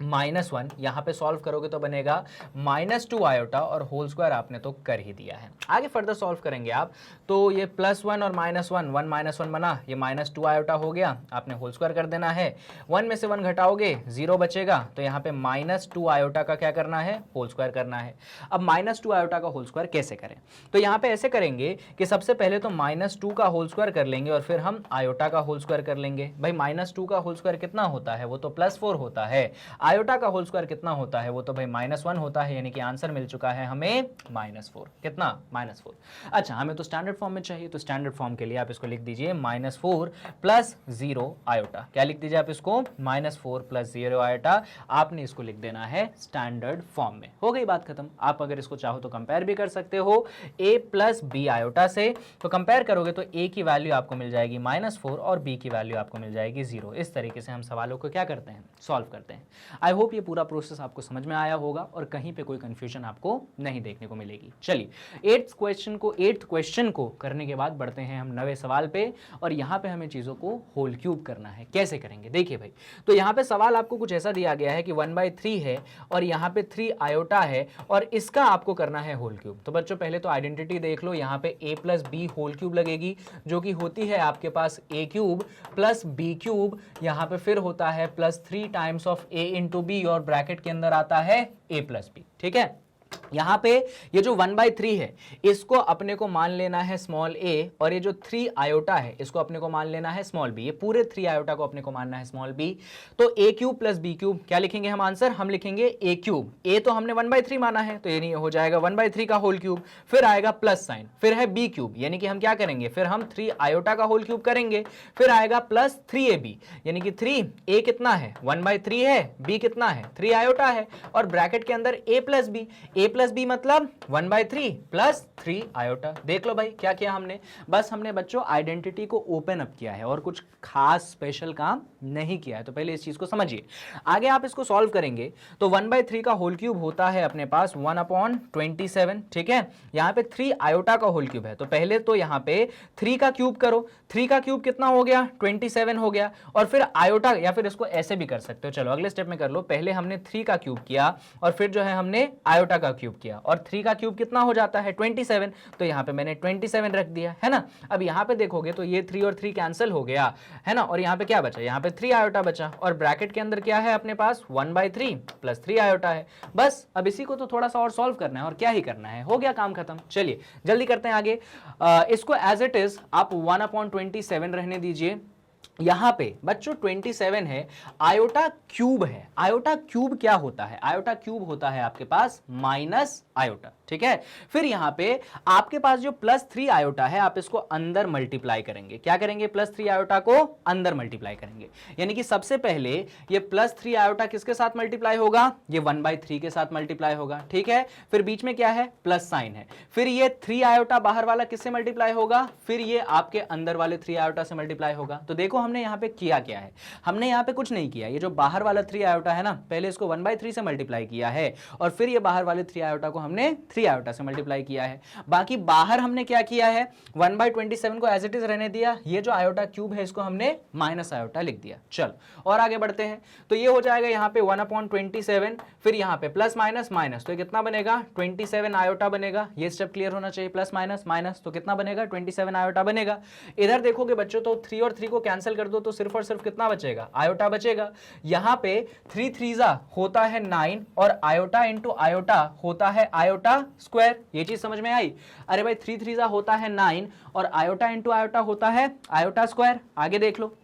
-1, यहाँ पे सॉल्व करोगे तो बनेगा -2 आयोटा और होल स्क्वायर आपने तो कर ही दिया है। आगे फर्दर सॉल्व करेंगे आप तो ये +1 और -1, 1 -1 बना, ये -2 आयोटा हो गया, आपने होल स्क्वायर कर देना है। 1 में से 1 घटाओगे 0 बचेगा, तो यहाँ पे -2 आयोटा का क्या करना है, होल स्क्वायर करना है। अब -2 आयोटा का होल स्क्वायर कैसे करें, तो यहाँ पे ऐसे करेंगे कि सबसे पहले तो -2 का होल स्क्वायर कर लेंगे और फिर हम आयोटा का होल स्क्वायर कर लेंगे। भाई -2 का होल स्क्वायर कितना होता है, वो तो +4 होता है। आयोटा का होल स्क्वायर कितना होता है, वो तो भाई -1 होता है, यानी कि आंसर मिल चुका है हमें -4। कितना, -4। अच्छा हमें तो स्टैंडर्ड फॉर्म में चाहिए, तो स्टैंडर्ड फॉर्म के लिए आप इसको लिख दीजिए -4 प्लस 0 आयोटा। क्या लिख दीजिए आप इसको, -4 प्लस 0 आयोटा। आपने इसको लिख देना है स्टैंडर्ड फॉर्म में। हो गई बात खत्म। आप अगर इसको चाहो तो कंपेयर भी कर सकते हो a प्लस बी आयोटा से, तो कंपेयर करोगे तो a की वैल्यू आपको मिल जाएगी -4 और b की वैल्यू आपको मिल जाएगी 0। इस तरीके से हम सवालों को क्या करते हैं, सॉल्व करते हैं। आई होप ये पूरा प्रोसेस आपको समझ में आया होगा और कहीं पे कोई कंफ्यूजन आपको नहीं देखने को मिलेगी। चलिए 8th क्वेश्चन को करने के बाद बढ़ते हैं हम 9वें सवाल पे, और यहाँ पे हमें चीज़ों को होल क्यूब करना है। कैसे करेंगे देखिए भाई, तो यहाँ पे सवाल आपको कुछ ऐसा दिया गया है कि 1/3 है और यहाँ पे 3 आयोटा है और इसका आपको करना है होल क्यूब। तो बच्चों पहले तो आइडेंटिटी देख लो, यहाँ पे a plus B whole cube लगेगी जो कि होती है आपके पास a cube plus B cube, यहाँ पे फिर होता है +3 times of a into B और ब्रैकेट के अंदर आता है a प्लस बी। ठीक है, यहाँ पे ये जो 1/3 है इसको अपने को मान लेना है स्मॉल a और ये जो 3 आयोटा है इसको अपने को मान लेना है स्मॉल b। ये पूरे 3 आयोटा को अपने को मानना है स्मॉल b। तो a cube plus b cube क्या लिखेंगे हम आंसर, हम लिखेंगे a क्यूब। a तो हमने 1/3 माना है तो यानी हो जाएगा 1/3 का होल क्यूब, फिर आएगा प्लस साइन, फिर है b क्यूब, यानी कि हम क्या करेंगे, फिर हम 3 आयोटा का होल क्यूब करेंगे, फिर आएगा प्लस 3ab, यानी कि 3a कितना है 1/3 है, b कितना है 3 आयोटा है और ब्रैकेट के अंदर a प्लस b मतलब 1/3 प्लस 3 आयोटा। देख लो भाई क्या किया हमने, बस हमने बच्चों आइडेंटिटी को ओपन अप किया है और कुछ खास स्पेशल काम नहीं किया है। तो पहले इस चीज को समझिए, आगे आप इसको सॉल्व करेंगे तो 1/3 का होल क्यूब होता है अपने पास 1/27। ठीक है, यहाँ पे 3 आयोटा का होल क्यूब है, तो पहले तो यहाँ पे 3 का क्यूब करो, 3 का क्यूब कितना हो गया 27 हो गया, और फिर आयोटा, या फिर इसको ऐसे भी कर सकते हो, चलो अगले स्टेप में कर लो। पहले हमने 3 का क्यूब किया और फिर जो है हमने आयोटा का क्यूब किया और 3 का क्यूब कितना हो जाता है 27, तो यहाँ पे मैंने 27 रख दिया है ना। अब यहाँ पे देखोगे तो ये 3 और 3 कैंसिल हो गया है ना, और यहाँ पे क्या बचा, यहाँ पे 3 आयोटा बचा और ब्रैकेट के अंदर क्या है अपने पास 1/3 प्लस 3 आयोटा है। बस अब इसी को तो थोड़ा सा और सॉल्व करना है और क्या ही करना है, हो गया काम खत्म। चलिए जल्दी करते हैं आगे। इसको एज इट इज आप 1/27 रहने दीजिए। यहां पे बच्चों 27 है, आयोटा क्यूब है। आयोटा क्यूब क्या होता है, आयोटा क्यूब होता है आपके पास माइनस आयोटा। ठीक है, फिर यहां पे आपके पास जो +3 आयोटा है आप इसको अंदर मल्टीप्लाई करेंगे। क्या करेंगे, +3 आयोटा को अंदर मल्टीप्लाई करेंगे, यानी कि सबसे पहले ये +3 आयोटा किसके साथ मल्टीप्लाई होगा, ये 1/3 के साथ मल्टीप्लाई होगा। ठीक है, फिर बीच में क्या है प्लस साइन है, फिर ये 3 आयोटा बाहर वाला किससे मल्टीप्लाई होगा, फिर ये आपके अंदर वाले 3 आयोटा से मल्टीप्लाई होगा। तो देखो हमने यहाँ पे किया क्या है, हमने यहाँ पे कुछ नहीं किया, ये जो बाहर वाला 3 आयोटा है ना, पहले इसको 1/3 से मल्टीप्लाई किया है और फिर ये बाहर वाले 3 आयोटा को हमने 3 आयोटा से मल्टीप्लाई किया है। बाकी बाहर हमने क्या किया है, 1/27 को एज इट इज रहने दिया, ये जो आयोटा क्यूब है इसको हमने माइनस आयोटा लिख दिया। चल और आगे बढ़ते हैं, तो ये हो जाएगा यहाँ पे 1/27, फिर यहाँ पे प्लस माइनस माइनस, तो ये कितना बनेगा 27 आयोटा बनेगा। ये स्टेप क्लियर होना चाहिए, प्लस माइनस माइनस तो कितना बनेगा 27 आयोटा बनेगा। इधर देखोगे बच्चों तो 3 और 3 को कैंसिल कर दो तो सिर्फ और सिर्फ कितना बचेगा, आयोटा बचेगा। यहाँ पे 3 3 होता है 9 और आयोटा इंटू आयोटा होता है आयोटा स्क्वायर। ये चीज समझ में आई? अरे भाई 3 3 होता है 9 और आयोटा इंटू आयोटा होता है आयोटा स्क्वायर। आगे देख लो,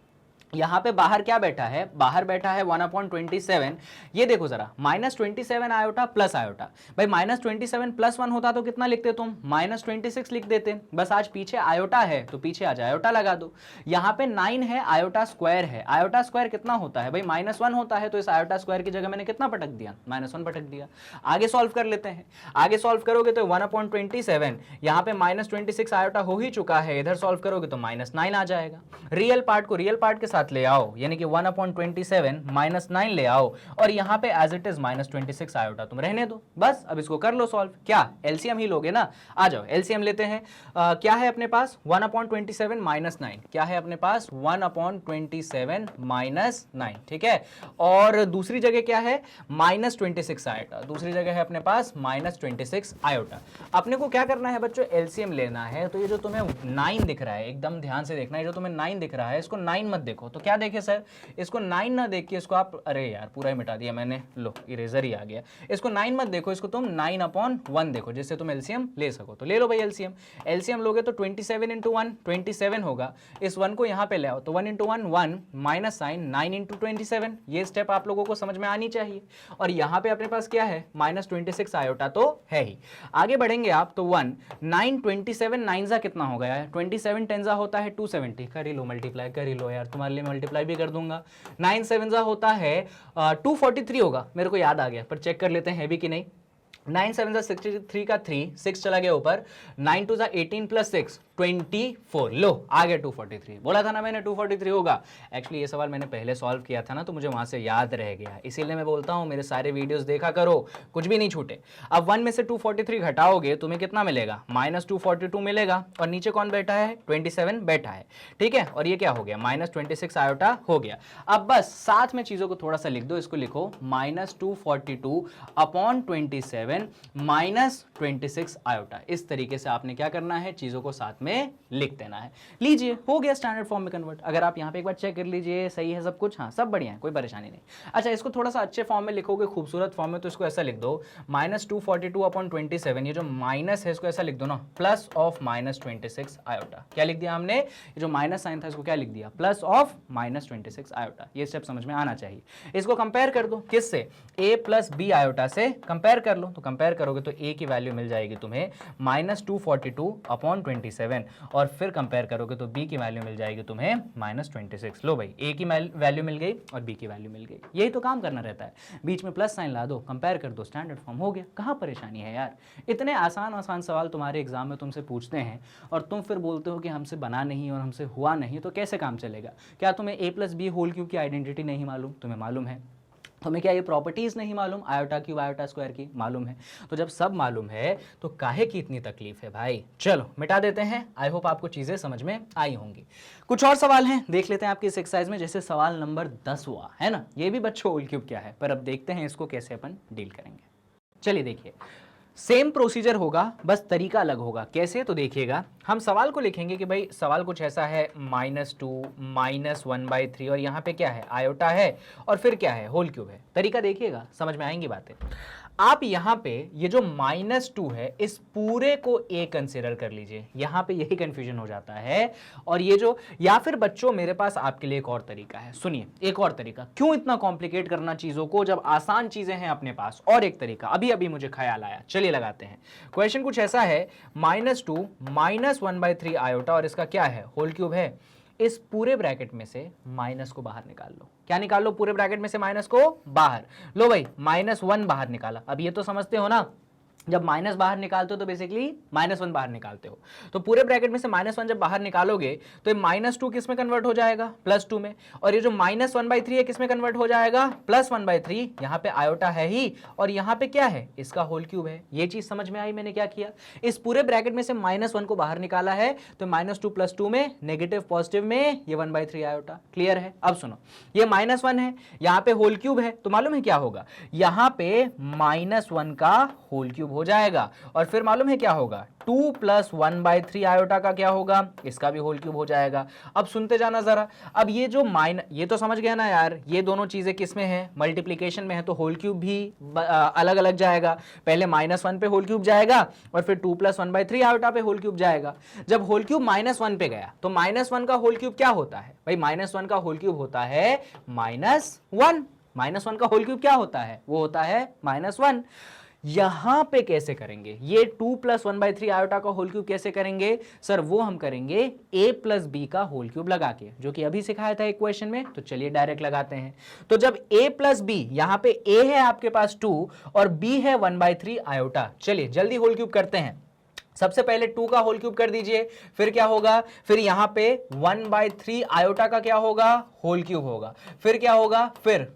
यहां पे बाहर क्या बैठा है, बाहर बैठा है 1/27। ये देखो जरा, -27 आयोटा प्लस आयोटा। भाई -27 प्लस 1 होता तो कितना लिखते तुम, -26 लिख देते। बस आज पीछे आयोटा है तो पीछे आज आयोटा लगा दो। यहाँ पे 9 है, आयोटा स्क्वायर है। आयोटा स्क्वायर कितना होता है भाई, -1 होता है, तो इस आयोटा स्क्वायर की जगह मैंने कितना पटक दिया, -1 पटक दिया। आगे सॉल्व कर लेते हैं। आगे सॉल्व करोगे तो 1/27, यहाँ पे -26 आयोटा हो ही चुका है, इधर सॉल्व करोगे तो -9 आ जाएगा। रियल पार्ट को रियल पार्ट के साथ ले आओ, यानी कि 1/27 -9 ले आओ और यहां पे एज इट इज -26 आयोटा तुम रहने दो। बस अब इसको कर लो सॉल्व। क्या एलसीएम ही लोगे ना? आ जाओ एलसीएम लेते हैं। क्या है अपने पास 1/27 -9, क्या है अपने पास 1/27 -9, ठीक है। और दूसरी जगह क्या है, -26 आयोटा, दूसरी जगह है अपने पास -26 आयोटा। अपने को क्या करना है बच्चों, एलसीएम लेना है। तो ये जो तुम्हें 9 दिख रहा है, एकदम ध्यान से देखना है, जो तुम्हें 9 दिख रहा है इसको 9 मत देखो। तो क्या देखे सर, इसको 9 ना देख के इसको आप, अरे यार पूरा ही मिटा दिया मैंने, लो इरेजर ही आ गया। इसको 9 मत देखो, इसको तुम 9/1 देखो, जिससे तुम एलसीएम ले सको। तो ले लो भाई एलसीएम। एलसीएम लोगे तो 27 × 1 27 होगा। इस 1 को यहाँ पे ले आओ तो 1 × 1 1 माइनस साइन 9 × 27। ये स्टेप आप लोगों को समझ में आनी चाहिए। और यहाँ पे अपने पास क्या है, -26 आयोटा तो है ही। आगे बढ़ेंगे आप तो 1 9 27 9 कितना हो गया है, 27 10 होता है 270। कर ही लो मल्टीप्लाई, कर ही लो यार, तुम्हारे लिए मल्टीप्लाई भी कर दूंगा। 9 7 होता है 243 होगा, मेरे को याद आ गया, पर चेक कर लेते हैं भी कि नहीं। 9 7 63 का 3 6 चला गया ऊपर, 9 2 18 + 6 24। लो आ गया 243। बोला था ना मैंने 243 होगा। एक्चुअली ये सवाल मैंने पहले सॉल्व किया था ना, तो मुझे वहां से याद रह गया, इसीलिए मैं बोलता हूं मेरे सारे वीडियोस देखा करो, कुछ भी नहीं छूटे। अब 1 में से 243 घटाओगे तुम्हें कितना मिलेगा, -242 मिलेगा। और नीचे कौन बैठा है, 27 बैठा है, ठीक है। और ये क्या हो गया, -26 आयोटा हो गया। अब बस साथ में चीजों को थोड़ा सा लिख दो, इसको लिखो -242/27 -26 आयोटा। इस तरीके से आपने क्या करना है, चीजों को साथ में लिख देना है। लीजिए हो गया स्टैंडर्ड फॉर्म में कन्वर्ट। अगर आप यहाँ पे एक बार चेक कर लीजिए, सही है सब कुछ, हाँ सब बढ़िया है, कोई परेशानी नहीं। अच्छा इसको थोड़ा सा अच्छे फॉर्म में लिखोगे, खूबसूरत फॉर्म में, तो इसको ऐसा लिख दो -242/27, ये जो माइनस है इसको ऐसा लिख दो ना, प्लस ऑफ -26 आयोटा। क्या लिख दिया हमने, ये जो माइनस साइन था इसको क्या लिख दिया, प्लस ऑफ -26 आयोटा। ये स्टेप समझ में आना चाहिए। इसको कंपेयर कर दो किससे, a + b आयोटा से कंपेयर कर लो। तो कंपेयर करोगे तो a की वैल्यू मिल जाएगी तुम्हें -242/27 और फिर कंपेयर करोगे तो b की वैल्यू मिल जाएगी तुम्हें -26। लो भाई a की वैल्यू मिल गई और b की वैल्यू मिल गई। यही तो काम करना रहता है, बीच में प्लस साइन ला दो, कंपेयर कर दो, स्टैंडर्ड फॉर्म हो गया। कहाँ परेशानी है यार, इतने आसान आसान सवाल तुम्हारे एग्जाम में तुमसे पूछते हैं और तुम फिर बोलते हो कि हमसे बना नहीं और हमसे हुआ नहीं, तो कैसे काम चलेगा। क्या तुम्हें a + b होल क्यूब की आइडेंटिटी नहीं मालूम, तुम्हें मालूम है। तुम्हें क्या ये प्रॉपर्टीज नहीं मालूम, आयोटा क्यूब आयोटा स्क्वायर की, मालूम है। तो जब सब मालूम है तो काहे की इतनी तकलीफ है भाई। चलो मिटा देते हैं, आई होप आपको चीजें समझ में आई होंगी। कुछ और सवाल हैं देख लेते हैं आपकी इस एक्सरसाइज में, जैसे सवाल नंबर 10 हुआ है ना, ये भी बच्चों होल क्यूब क्या है, पर अब देखते हैं इसको कैसे अपन डील करेंगे। चलिए देखिए, सेम प्रोसीजर होगा, बस तरीका अलग होगा। कैसे, तो देखिएगा, हम सवाल को लिखेंगे कि भाई सवाल कुछ ऐसा है, -2 -1/3 और यहाँ पे क्या है, आयोटा है और फिर क्या है, होल क्यूब है। तरीका देखिएगा, समझ में आएंगी बातें। आप यहाँ पे ये जो -2 है इस पूरे को a कंसीडर कर लीजिए, यहाँ पे यही कंफ्यूजन हो जाता है। और ये जो, या फिर बच्चों मेरे पास आपके लिए एक और तरीका है, सुनिए एक और तरीका। क्यों इतना कॉम्प्लिकेट करना चीजों को जब आसान चीजें हैं अपने पास। और एक तरीका अभी अभी मुझे ख्याल आया, चलिए लगाते हैं। क्वेश्चन कुछ ऐसा है, -2 -1/3 आयोटा और इसका क्या है, होल क्यूब है। इस पूरे ब्रैकेट में से माइनस को बाहर निकाल लो। क्या निकाल लो, पूरे ब्रैकेट में से माइनस को बाहर लो भाई, -1 बाहर निकाला। अब ये तो समझते हो ना, जब माइनस बाहर निकालते हो तो बेसिकली -1 बाहर निकालते हो। तो पूरे ब्रैकेट में से -1 जब बाहर निकालोगे तो ये -2 किस में कन्वर्ट हो जाएगा, +2 में, और ये जो -1/3 है किस में कन्वर्ट हो जाएगा, +1/3। यहाँ पे आयोटा है ही और यहाँ पे क्या है, इसका होल क्यूब है। ये चीज समझ में आई मैंने क्या किया, इस पूरे ब्रैकेट में से -1 को बाहर निकाला है, तो -2 + 2 में नेगेटिव पॉजिटिव में ये 1/3 आयोटा। क्लियर है। अब सुनो, ये -1 है, यहाँ पे होल क्यूब है, तो मालूम है क्या होगा, यहाँ पे -1 का होल क्यूब हो जाएगा, और फिर मालूम है क्या होगा, 2 + 1/3 आयोटा का क्या होगा, इसका भी होल क्यूब हो जाएगा। अब सुनते जाना जरा, अब ये जो ये तो समझ गया ना यार, ये दोनों चीजें किस में है, मल्टीप्लीकेशन में है, तो होल क्यूब भी अलग अलग जाएगा। पहले -1 पे होल क्यूब जाएगा और फिर 2 + 1/3 आयोटा पे होल क्यूब जाएगा। जब होल क्यूब -1 पे गया तो -1 का होल क्यूब क्या होता है भाई, -1 का होल क्यूब होता है -1। -1 का होल क्यूब क्या होता है, वो होता है -1। यहां पे कैसे करेंगे, ये 2 + 1/3 आयोटा का होल क्यूब कैसे करेंगे सर, वो हम करेंगे a + b का होल क्यूब लगा के, जो कि अभी सिखाया था एक क्वेश्चन में। तो चलिए डायरेक्ट लगाते हैं। तो जब a + b, यहां पे a है आपके पास 2 और b है 1/3 आयोटा, चलिए जल्दी होल क्यूब करते हैं। सबसे पहले 2 का होल क्यूब कर दीजिए, फिर क्या होगा, फिर यहां पे 1/3 आयोटा का क्या होगा, होल क्यूब होगा, फिर क्या होगा, फिर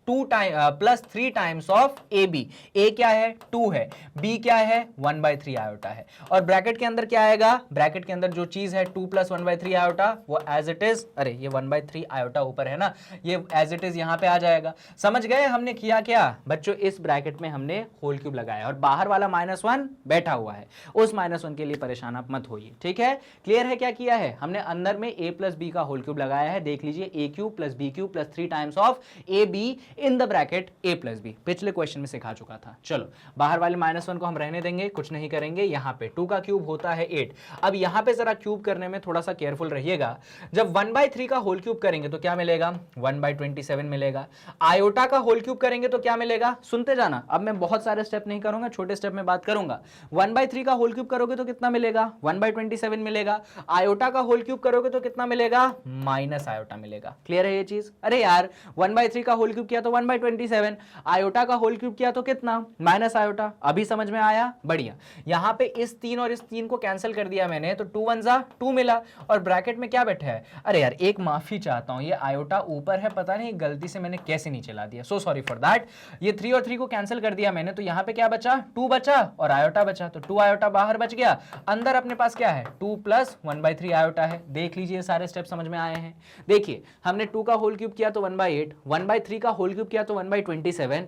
+3 टाइम्स ऑफ ए बी। ए क्या है, 2 है, बी क्या है, 1/3 आयोटा है, और ब्रैकेट के अंदर क्या आएगा, ब्रैकेट के अंदर जो चीज है 2 + 1/3 आयोटा वो एज इट इज, अरे ये 1/3 आयोटा ऊपर है ना, ये एज इट इज यहां पे आ जाएगा। समझ गए हमने किया क्या बच्चों, इस ब्रैकेट में हमने होल क्यूब लगाया और बाहर वाला -1 बैठा हुआ है, उस -1 के लिए परेशान आप मत होइए, ठीक है। क्लियर है क्या किया है हमने, अंदर में a + b का होल क्यूब लगाया है, देख लीजिए a³ + b³ + 3 times of A be in the bracket a + b, पिछले क्वेश्चन में सिखा चुका था। चलो बाहर वाले -1 को हम रहने देंगे, कुछ नहीं करेंगे। यहाँ पे 2 का क्यूब होता है 8। अब यहाँ पे जरा क्यूब करने में थोड़ा सा केयरफुल रहिएगा। जब 1/3 का होल क्यूब करेंगे तो क्या मिलेगा, 1/27 मिलेगा। आयोटा का होल क्यूब करेंगे तो क्या मिलेगा, सुनते जाना, अब मैं बहुत सारे स्टेप नहीं करूंगा, छोटे स्टेप में बात करूंगा। 1/3 का होल क्यूब करोगे तो कितना मिलेगा, 1/27 मिलेगा। आयोटा का होल क्यूब करोगे तो कितना मिलेगा, माइनस आयोटा मिलेगा। क्लियर है ये चीज। अरे यार 1/3 का होल क्यूब किया तो 1/27, आयोटा का होल क्यूब किया तो कितना, माइनस आयोटा। अभी समझ में आया, बढ़िया। यहां पे इस 3 और इस 3 को कैंसिल कर दिया मैंने, तो 2 1 = 2 मिला, और ब्रैकेट में क्या बैठा है, अरे यार एक माफी चाहता हूं, ये आयोटा ऊपर है, पता नहीं गलती से मैंने कैसे नीचे ला दिया, सो सॉरी फॉर दैट। ये 3 और 3 को कैंसिल कर दिया मैंने, तो यहां पे क्या बचा, 2 बचा और आयोटा बचा, तो 2 आयोटा बाहर बच गया। अंदर अपने पास क्या है, 2 + 1/3 आयोटा है। देख लीजिए सारे स्टेप समझ में आए हैं। देखिए हमने 2 का होल क्यूब किया तो 1/8, 1/3 का होल क्यूब किया तो 1/27,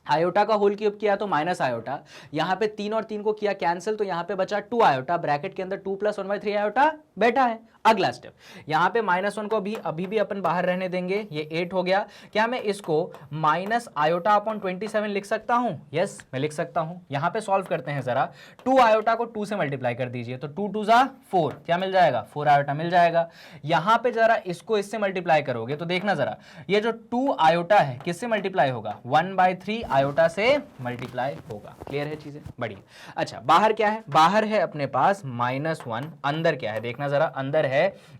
आयोटा का होल क्यूब किया तो माइनस आयोटा, यहाँ पे 3 और 3 को किया कैंसिल, तो यहाँ पे बचा 2 आयोटा, ब्रैकेट के अंदर 2 + 1/3 आयोटा बैठा है। अगला स्टेप, यहाँ पे -1 को भी अभी भी अपन बाहर रहने देंगे, ये 8 हो गया। क्या मैं इसको -आयोटा/27 लिख सकता हूँ, यस मैं लिख सकता हूँ। यहाँ पे सॉल्व करते हैं जरा, 2 आयोटा को 2 से मल्टीप्लाई कर दीजिए, तो 2 2 = 4, क्या मिल जाएगा, 4 आयोटा मिल जाएगा। यहाँ पे जरा इसको इससे मल्टीप्लाई करोगे तो देखना जरा, ये जो 2 आयोटा है किससे मल्टीप्लाई होगा, 1/3 आयोटा से मल्टीप्लाई होगा। क्लियर है चीजें, बढ़िया। अच्छा बाहर क्या है, बाहर है अपने पास -1, अंदर क्या है देखना जरा, अंदर है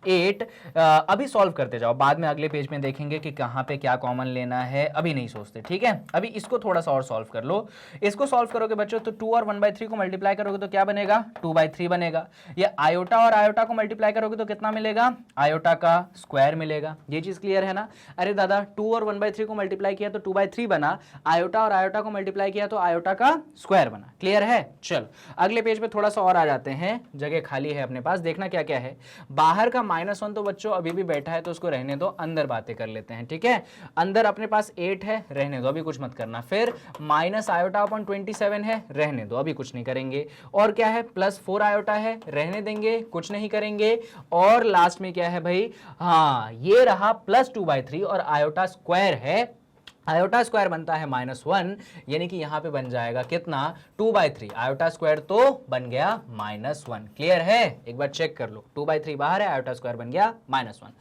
8। अभी सॉल्व करते जाओ, बाद में अगले पेज में देखेंगे कि कहां पे क्या कॉमन लेना है, अभी नहीं सोचते, ठीक है। अभी इसको थोड़ा सा और सॉल्व कर लो। इसको सॉल्व करोगे बच्चों तो 2 और 1/3 को मल्टीप्लाई करोगे तो क्या बनेगा, 2/3 बनेगा। ये आयोटा और आयोटा को मल्टीप्लाई करोगे तो कितना मिलेगा, आयोटा का स्क्वायर मिलेगा। ये चीज क्लियर है ना। अरे दादा 2 और 1/3 को मल्टीप्लाई किया तो 2/3 बना, आयोटा और आयोटा को मल्टीप्लाई किया तो आयोटा का स्क्वायर बना। क्लियर है। चलो अगले पेज पे थोड़ा सा और आ जाते हैं, जगह खाली है अपने पास, देखना क्या क्या है। बाहर का -1 तो बच्चों अभी भी बैठा है, तो उसको रहने दो, अंदर बातें कर लेते हैं, ठीक है। अंदर अपने पास 8 है, रहने दो, अभी कुछ मत करना। फिर -आयोटा/27 है, रहने दो, अभी कुछ नहीं करेंगे। और क्या है, +4 आयोटा है, रहने देंगे, कुछ नहीं करेंगे। और लास्ट में क्या है भाई, हाँ ये रहा +2/3 और आयोटा स्क्वायर है, आयोटा स्क्वायर बनता है -1, यानी कि यहां पे बन जाएगा कितना, 2/3, आयोटा स्क्वायर तो बन गया -1। क्लियर है, एक बार चेक कर लो, 2/3 बाहर है, आयोटा स्क्वायर बन गया -1।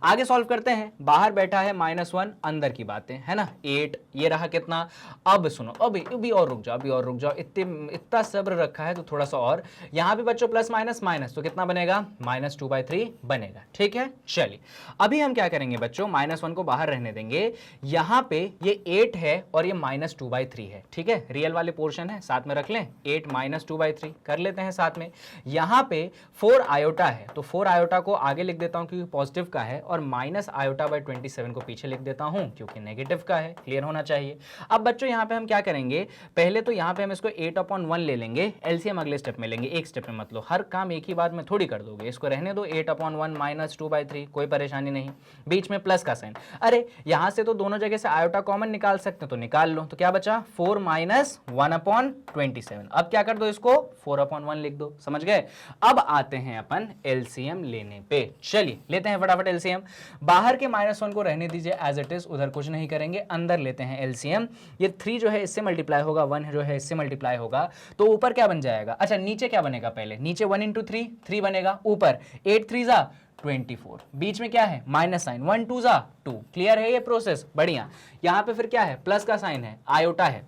आगे सॉल्व करते हैं। बाहर बैठा है -1, अंदर की बातें है ना, 8 ये रहा कितना। अब सुनो, अभी और रुक जाओ, अभी और रुक जाओ, इतना सब्र रखा है तो थोड़ा सा और। यहां पे बच्चों प्लस माइनस माइनस, तो कितना बनेगा -2/3 बनेगा। ठीक है, चलिए अभी हम क्या करेंगे बच्चों, -1 को बाहर रहने देंगे। यहां पे ये 8 है और ये -2/3 है। ठीक है, रियल वाले पोर्शन है, साथ में रख लें, 8 -2/3 कर लेते हैं साथ में। यहां पे 4 आयोटा है, तो 4 आयोटा को आगे लिख देता हूं क्योंकि पॉजिटिव का है, और -i/27 को पीछे लिख देता हूं क्योंकि नेगेटिव का है। क्लियर होना चाहिए। अब बच्चों यहां पे हम क्या करेंगे, पहले तो यहां पे हम इसको 8/1 ले लेंगे, एलसीएम अगले स्टेप में लेंगे। एक स्टेप में मतलब हर काम एक ही बार में थोड़ी कर दोगे, इसको रहने दो 8/1 -2/3, कोई परेशानी नहीं। बीच में प्लस का साइन, अरे यहां से तो दोनों जगह से आयोटा कॉमन निकाल सकते हैं, तो निकाल लो। तो क्या बचा 4 - 1/27। अब क्या कर दो, इसको 4/1 लिख दो। समझ गए। अब आते हैं अपन एलसीएम लेने पे। चलिए लेते हैं फटाफट एलसीएम। बाहर के -1 को रहने दीजिए एज इट इज, उधर कुछ नहीं करेंगे, अंदर लेते हैं एलसीएम। ये 3 जो है इससे मल्टीप्लाई होगा, 1 जो है इससे मल्टीप्लाई होगा, तो ऊपर क्या बन जाएगा, अच्छा नीचे क्या बनेगा, पहले नीचे 1 × 3 3 बनेगा, ऊपर 8 3 जा 24, बीच में क्या है माइनस साइन, 1 2 जा 2। क्लियर है ये प्रोसेस, बढ़िया। यहां पे फिर क्या है, प्लस का साइन है, आयोटा है,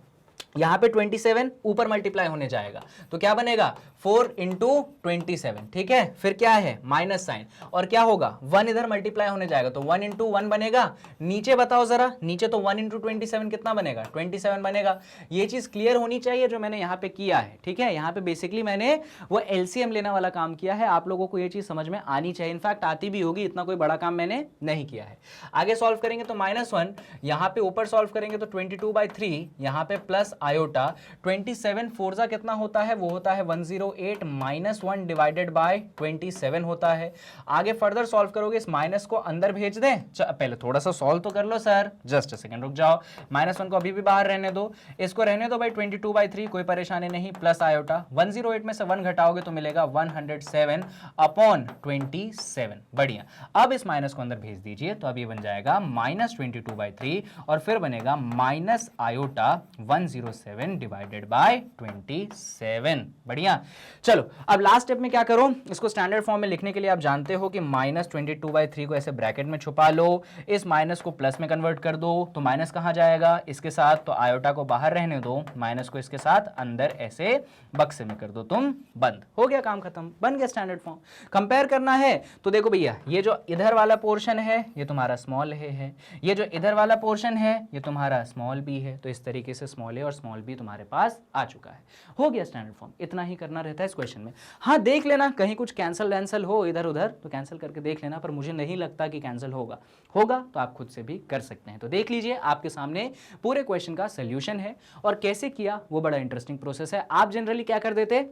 यहां पे 27 ऊपर मल्टीप्लाई होने जाएगा, तो क्या बनेगा 4 × 27। ठीक है, फिर क्या है माइनस साइन, और क्या होगा 1 इधर मल्टीप्लाई होने जाएगा, तो 1 × 1 बनेगा। नीचे बताओ जरा, नीचे तो 1 × 27 कितना बनेगा, 27 बनेगा। ये चीज क्लियर होनी चाहिए जो मैंने यहाँ पे किया है। ठीक है, यहाँ पे बेसिकली मैंने वो एलसीएम लेने वाला काम किया है, आप लोगों को ये चीज समझ में आनी चाहिए, इनफैक्ट आती भी होगी, इतना कोई बड़ा काम मैंने नहीं किया है। आगे सॉल्व करेंगे तो -1, यहाँ पे ऊपर सॉल्व करेंगे तो 22/3, यहाँ पे प्लस आयोटा 27 4 कितना होता है, वो होता है 108 -1 डिवाइडेड बाय 27 होता है। आगे फर्दर सॉल्व करोगे, इस माइनस को अंदर भेज दें, पहले थोड़ा सा सॉल्व तो कर लो सर, जस्ट अ सेकंड रुक जाओ। -1 को अभी भी बाहर रहने दो, इसको रहने दो भाई 22/3, कोई परेशानी नहीं, प्लस आयोटा 108 में से 1 घटाओगे तो मिलेगा 107/27। बढ़िया। अब इस माइनस को अंदर भेज दीजिए, तो अब ये बन जाएगा -22/3 और फिर बनेगा माइनस आयोटा 107 डिवाइडेड बाय 27। बढ़िया। चलो अब लास्ट स्टेप में क्या करो, इसको स्टैंडर्ड फॉर्म में लिखने के लिए आप जानते हो कि -22/3 को ऐसे ब्रैकेट में छुपा लो, इस माइनस को प्लस में कन्वर्ट कर दो, तो माइनस कहां जाएगा इसके साथ, तो आयोटा को बाहर रहने दो, माइनस को इसके साथ अंदर ऐसे बक्से में कर दो, तुम बंद, हो गया काम खत्म, बन गया स्टैंडर्ड फॉर्म। कंपेयर करना है तो देखो भैया, ये जो इधर वाला पोर्शन है ये तुम्हारा स्मॉल है, ये जो इधर वाला पोर्शन है ये तुम्हारा स्मॉल बी है, तो इस तरीके से स्मॉल ए और स्मॉल बी तुम्हारे पास आ चुका है, हो गया स्टैंडर्ड फॉर्म। इतना ही करना रहता है इस क्वेश्चन में। हाँ देख लेना कहीं कुछ कैंसिल वैंसल हो इधर उधर तो कैंसिल करके देख लेना, पर मुझे नहीं लगता कि कैंसिल होगा तो आप खुद से भी कर सकते हैं। तो देख लीजिए आपके सामने पूरे क्वेश्चन का सोल्यूशन है, और कैसे किया वो बड़ा इंटरेस्टिंग प्रोसेस है। आप जनरली क्या कर देते,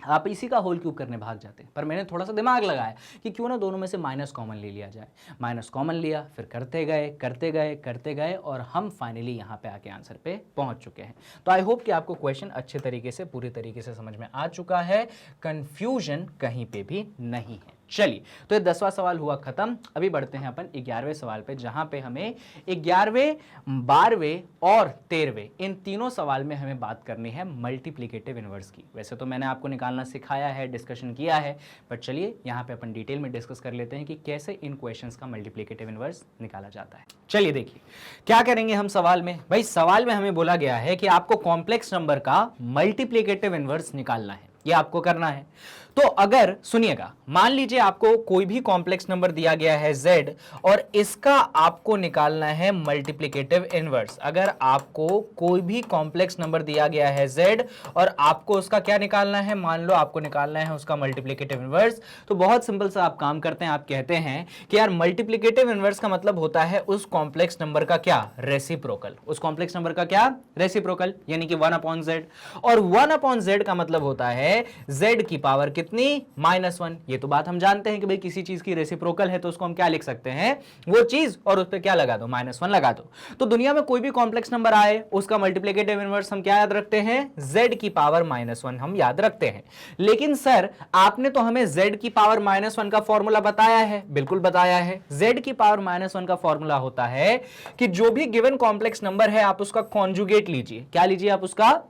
आप इसी का होल क्यूब करने भाग जाते हैं, पर मैंने थोड़ा सा दिमाग लगाया कि क्यों ना दोनों में से माइनस कॉमन ले लिया जाए। माइनस कॉमन लिया, फिर करते गए और हम फाइनली यहाँ पे आके आंसर पे पहुंच चुके हैं। तो आई होप कि आपको क्वेश्चन अच्छे तरीके से पूरी तरीके से समझ में आ चुका है, कंफ्यूजन कहीं पे भी नहीं है। चलिए, तो ये 10वां सवाल हुआ खत्म। अभी बढ़ते हैं अपन 11वें सवाल पे, जहां पे हमें 11वें, 12वें और 13वें इन तीनों सवाल में हमें बात करनी है मल्टीप्लिकेटिव इनवर्स की। वैसे तो मैंने आपको निकालना सिखाया है, डिस्कशन किया है, पर चलिए यहाँ पे अपन डिटेल में डिस्कस कर लेते हैं कि कैसे इन क्वेश्चंस का मल्टीप्लिकेटिव इनवर्स निकाला जाता है। चलिए देखिए क्या करेंगे हम सवाल में। भाई सवाल में हमें बोला गया है कि आपको कॉम्प्लेक्स नंबर का मल्टीप्लिकेटिव इनवर्स निकालना है, ये आपको करना है। तो अगर सुनिएगा, मान लीजिए आपको कोई भी कॉम्प्लेक्स नंबर दिया गया है z और इसका आपको निकालना है मल्टीप्लिकेटिव इनवर्स। अगर आपको कोई भी कॉम्प्लेक्स नंबर दिया गया है z और आपको उसका क्या निकालना है, मान लो आपको निकालना है उसका मल्टीप्लिकेटिव इनवर्स, तो बहुत सिंपल सा आप काम करते हैं, आप कहते हैं कि यार मल्टीप्लिकेटिव इनवर्स का मतलब होता है उस कॉम्प्लेक्स नंबर का क्या, रेसिप्रोकल। उस कॉम्प्लेक्स नंबर का क्या, रेसिप्रोकल, यानी कि 1/z। और 1/z का मतलब होता है z की पावर कितनी, -1। ये तो बात हम जानते हैं कि भाई किसी चीज की रेसिप्रोकल है तो उसको हम क्या लिख सकते हैं, वो चीज, और उस पर क्या लगा दो, -1 लगा दो। तो दुनिया में कोई भी कॉम्प्लेक्स नंबर आए उसका मल्टीप्लिकेटिव इनवर्स हम क्या याद रखते हैं, z की पावर -1 हम याद रखते हैं। लेकिन सर आपने तो हमें z की पावर -1 का फॉर्मूला बताया है। बिल्कुल बताया है, z की पावर -1 का फॉर्मूला होता है कि जो भी गिवन कॉम्प्लेक्स नंबर है आप उसका कॉन्जुगेट लीजिए। क्या लीजिए आप उसका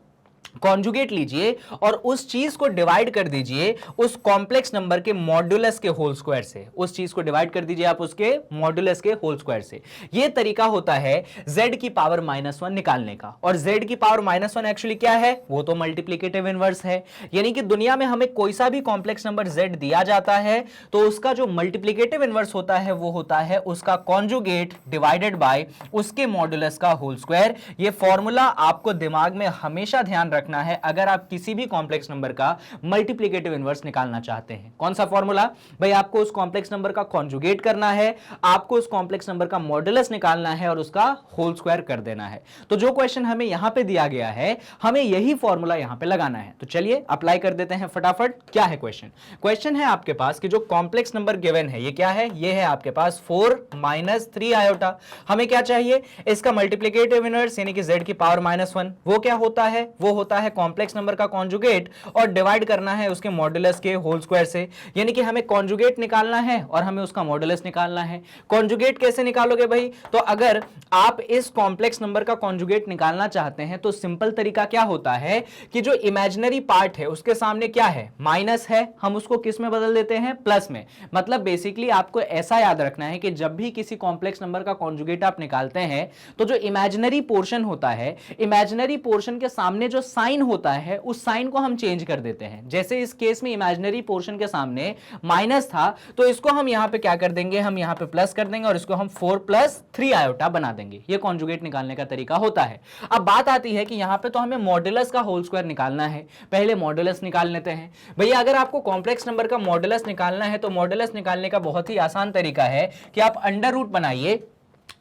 कॉन्जुगेट लीजिए और उस चीज को डिवाइड कर दीजिए उस कॉम्प्लेक्स नंबर के मॉड्यूलस के होल स्क्वायर से। उस चीज को डिवाइड कर दीजिए आप उसके मॉड्यूलस के होल स्क्वायर से। यह तरीका होता है z की पावर -1 निकालने का। और z की पावर -1 एक्चुअली क्या है? वो तो मल्टीप्लिकेटिव इनवर्स है। यानी कि दुनिया में हमें कोई सा भी कॉम्प्लेक्स नंबर z दिया जाता है तो उसका जो मल्टीप्लिकेटिव इनवर्स होता है वो होता है उसका कॉन्जुगेट डिवाइडेड बाय उसके मॉड्यूलस का होल स्क्वायर। यह फॉर्मूला आपको दिमाग में हमेशा ध्यान रखना है अगर आप किसी भी कॉम्प्लेक्स नंबर का मल्टीप्लिकेटिव इनवर्स निकालना चाहते हैं। कौन सा फॉर्मूला? भाई आपको उस कॉम्प्लेक्स नंबर का कॉन्जुगेट करना है, आपको उस कॉम्प्लेक्स नंबर का मॉड्यूलस निकालना है और उसका होल स्क्वायर कर देना है। तो जो क्वेश्चन हमें यहां पे दिया गया है हमें यही फॉर्मूला यहां पे लगाना है। तो चलिए अप्लाई कर देते हैं फटाफट। क्या है क्वेश्चन? क्वेश्चन है आपके पास कि जो कॉम्प्लेक्स नंबर गिवन है ये क्या है? ये है आपके पास 4 - 3 आयोटा। हमें क्या चाहिए? इसका मल्टीप्लिकेटिव इनवर्स यानी कि z की पावर -1। वो क्या होता है? वो होता है कॉम्प्लेक्स नंबर का कॉन्जुगेट और डिवाइड करना है उसके मॉड्यूलस के होल स्क्वायर से। यानी कि हमें कॉन्जुगेट निकालना है और हमें उसका मॉड्यूलस निकालना है। कॉन्जुगेट कैसे निकालोगे भाई? तो अगर आप इस कॉम्प्लेक्स नंबर का कॉन्जुगेट निकालना चाहते हैं तो सिंपल तरीका क्या होता है कि जो इमेजिनरी पार्ट है उसके सामने क्या है? माइनस है, हम उसको किस में बदल देते हैं? प्लस में। मतलब बेसिकली आपको ऐसा याद रखना है कि जब भी किसी कॉम्प्लेक्स नंबर का कॉन्जुगेट आप निकालते हैं तो जो इमेजिनरी पोर्शन होता है, इमेजिनरी पोर्शन के सामने जो साइन होता है उस साइन को हम चेंज कर देते हैं। जैसे इस केस में इमेजिनरी पोर्शन के सामने माइनस था तो इसको हम यहां पे क्या कर देंगे? हम यहां पे प्लस कर देंगे और इसको हम 4 + 3 आयोटा बना देंगे। ये कॉन्जुगेट निकालने का तरीका होता है। अब बात आती है कि यहां पे तो हमें मॉड्यूलस का होल स्क्वायर निकालना है। पहले मॉड्यूलस निकाल लेते हैं। भैया अगर आपको कॉम्प्लेक्स नंबर का मॉड्यूलस निकालना है तो मॉड्यूलस निकालने का बहुत ही आसान तरीका है कि आप अंडर रूट बनाइए,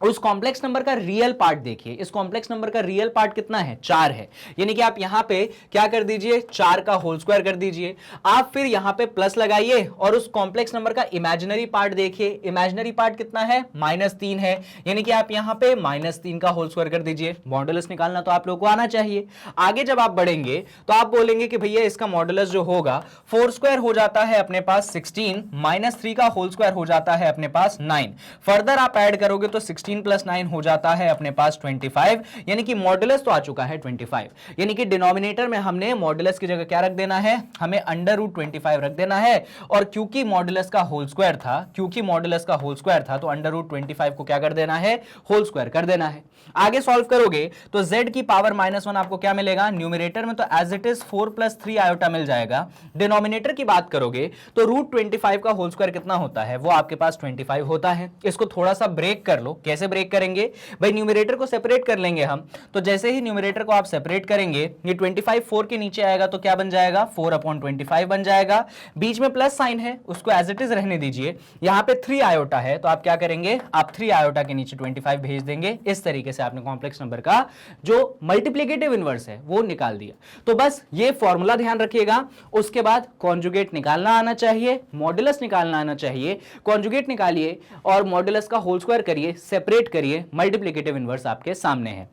उस कॉम्प्लेक्स नंबर का रियल पार्ट देखिए। इस कॉम्प्लेक्स नंबर का रियल पार्ट कितना है? 4 है। यानी कि आप यहां पे क्या कर दीजिए? 4 का होल स्क्वायर कर दीजिए। आप फिर यहां पे प्लस लगाइए और उस कॉम्प्लेक्स नंबर का इमेजिनरी पार्ट देखिए। इमेजिनरी पार्ट कितना है? -3 है। यानी कि आप यहां पे -3 का होल स्क्वायर कर दीजिए। मॉड्यूलस निकालना तो आप लोगों को आना चाहिए। आगे जब आप बढ़ेंगे तो आप बोलेंगे कि भैया इसका मॉड्यूलस जो होगा 4 स्क्वायर हो जाता है अपने पास 16, -3 का होल स्क्वायर हो जाता है अपने पास 9। फर्दर आप ऐड करोगे तो 16 + 9 हो जाता है अपने पास 25। यानी कि मॉड्यूलस तो आ चुका है 25। यानी कि डिनोमिनेटर में हमने मॉड्यूलस की जगह क्या रख देना है? हमें √25 रख देना है। और क्योंकि मॉड्यूलस का होल स्क्वायर था, तो √25 को क्या कर देना है? होल स्क्वायर कर देना है। आगे सॉल्व करोगे तो z की पावर -1 आपको क्या मिलेगा? न्यूमरेटर में तो एज इट इज 4 + 3 आयोटा मिल जाएगा। डिनोमिनेटर की बात करोगे तो √25 का होल स्क्वायर कितना होता है? वो आपके पास 25 होता है। इसको थोड़ा सा ब्रेक कर लो। कैसे ब्रेक करेंगे भाई? न्यूमरेटर को सेपरेट कर लेंगे हम। तो जैसे ही न्यूमरेटर को आप सेपरेट करेंगे ये 25 4 के नीचे आएगा तो क्या बन जाएगा? 4/25 बन जाएगा। बीच में प्लस साइन है उसको एज इट इज रहने दीजिए। यहां पे 3 आयोटा है तो आप क्या करेंगे? आप 3 आयोटा के नीचे 25 भेज देंगे। इस तरीके से आपने कॉम्प्लेक्स नंबर का जो मल्टीप्लिकेटिव इनवर्स है वो निकाल दिया। तो बस ये फॉर्मूला ध्यान रखिएगा। उसके बाद कॉन्जुगेट निकालना आना चाहिए, मॉड्यूलस निकालना आना चाहिए। कॉन्जुगेट निकालिए और मॉड्यूलस का होल स्क्वायर करिए, सेपरेट करिए, मल्टीप्लिकेटिव इनवर्स आपके सामने है।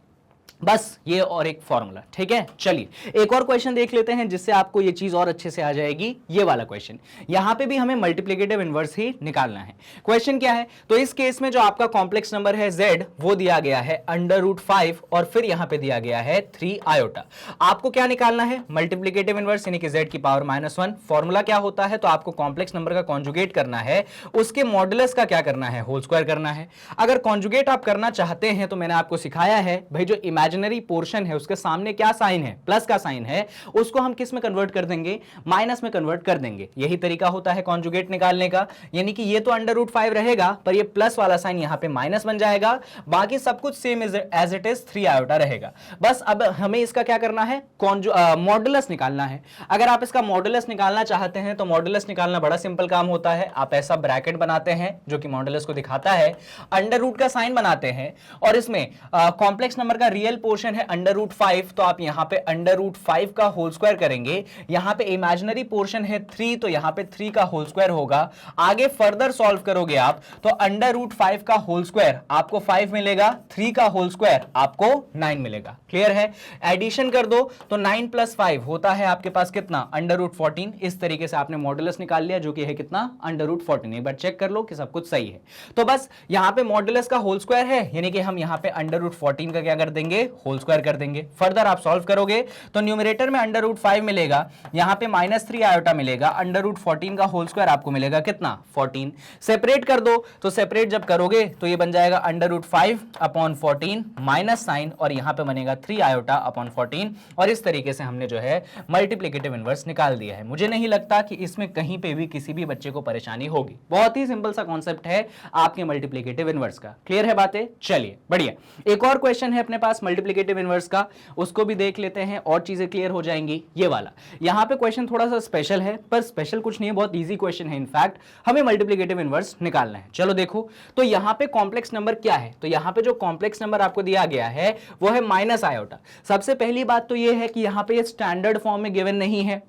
बस ये और एक फॉर्मूला। ठीक है, चलिए एक और क्वेश्चन देख लेते हैं जिससे आपको ये चीज और अच्छे से आ जाएगी। ये वाला क्वेश्चन, यहां पे भी हमें मल्टीप्लिकेटिव इनवर्स ही निकालना है। क्वेश्चन क्या है? तो इस केस में जो आपका कॉम्प्लेक्स नंबर है z वो दिया गया है √5 और फिर यहां पे दिया गया है 3 आयोटा। आपको क्या निकालना है? मल्टीप्लिकेटिव इनवर्स यानी कि z की पावर -1। फॉर्मूला क्या होता है? तो आपको कॉम्प्लेक्स नंबर का कॉन्जुगेट करना है, उसके मॉड्यूलस का क्या करना है? होल स्क्वायर करना है। अगर कॉन्जुगेट आप करना चाहते हैं तो मैंने आपको सिखाया है भाई जो इमेजिनरी पोर्शन है उसके सामने क्या साइन है? प्लस का साइन है। उसको हम किस में कन्वर्ट कर देंगे? माइनस में कन्वर्ट कर देंगे। यही तरीका होता है कॉन्जुगेट निकालने का। यानी कि ये तो √5 रहेगा पर ये प्लस वाला साइन यहां पे माइनस बन जाएगा। बाकी सब कुछ same as it is 3 iota रहेगा। बस अब हमें इसका क्या करना है? मॉड्यूलस निकालना है। अगर आप इसका मॉड्यूलस निकालना चाहते हैं तो मॉड्यूलस निकालना बड़ा सिंपल काम होता है। आप ऐसा ब्रैकेट बनाते हैं जो कि मॉड्यूलस को दिखाता है, अंडर रूट का साइन बनाते हैं और इसमें कॉम्प्लेक्स नंबर का रियल पोर्शन है √5 तो आप यहां पे √5 का होल स्क्वायर करेंगे। यहां पे इमेजिनरी पोर्शन है 3 तो यहां पे 3 का होल स्क्वायर होगा। आगे फर्दर सॉल्व करोगे आप तो √5 का होल स्क्वायर आपको 5 मिलेगा, 3 का होल स्क्वायर आपको 9 मिलेगा। क्लियर है? एडिशन कर दो तो 9 + 5 होता है आपके पास कितना? √14। इस तरीके से आपने मॉड्यूलस निकाल लिया जो कि है कितना? √14। एक बार चेक कर लो कि सब कुछ सही है। तो बस यहां पे मॉड्यूलस का होल स्क्वायर है यानी कि हम यहां पे √14 का क्या कर देंगे? होल स्क्वायर कर देंगे। फर्दर आप सॉल्व करोगे तो न्यूमरेटर में अंडर रूट 5 मिलेगा, यहां पे -3 आयोटा मिलेगा, अंडर रूट 14 का होल स्क्वायर आपको मिलेगा कितना 14। सेपरेट कर दो तो सेपरेट जब करोगे तो ये बन जाएगा under root 5 upon 14 minus sine और यहां पे बनेगा 3 आयोटा अपॉन 14 और इस तरीके से हमने जो है मल्टीप्लिकेटिव इनवर्स निकाल दिया है। मुझे नहीं लगता कि इसमें कहीं पे भी किसी भी बच्चे को परेशानी होगी। बहुत ही सिंपल सा कॉन्सेप्ट है आपके मल्टीप्लिकेटिव इनवर्स का। क्लियर है बातें? चलिए बढ़िया। एक और क्वेश्चन है अपने पास मल्टीप्लिकेटिव इनवर्स का, उसको भी देख लेते हैं और चीजें क्लियर हो जाएंगी। ये वाला यहां पे क्वेश्चन थोड़ा सा स्पेशल है, पर स्पेशल कुछ नहीं है, बहुत इजी क्वेश्चन है। इनफैक्ट हमें मल्टीप्लिकेटिव इनवर्स निकालना है। चलो देखो तो यहां पे कॉम्प्लेक्स नंबर क्या है, तो यहां पे जो कॉम्प्लेक्स नंबर आपको दिया गया है वो है माइनस आयोटा। सबसे पहली बात तो ये है कि यहां पे ये स्टैंडर्ड फॉर्म में गिवन नहीं है।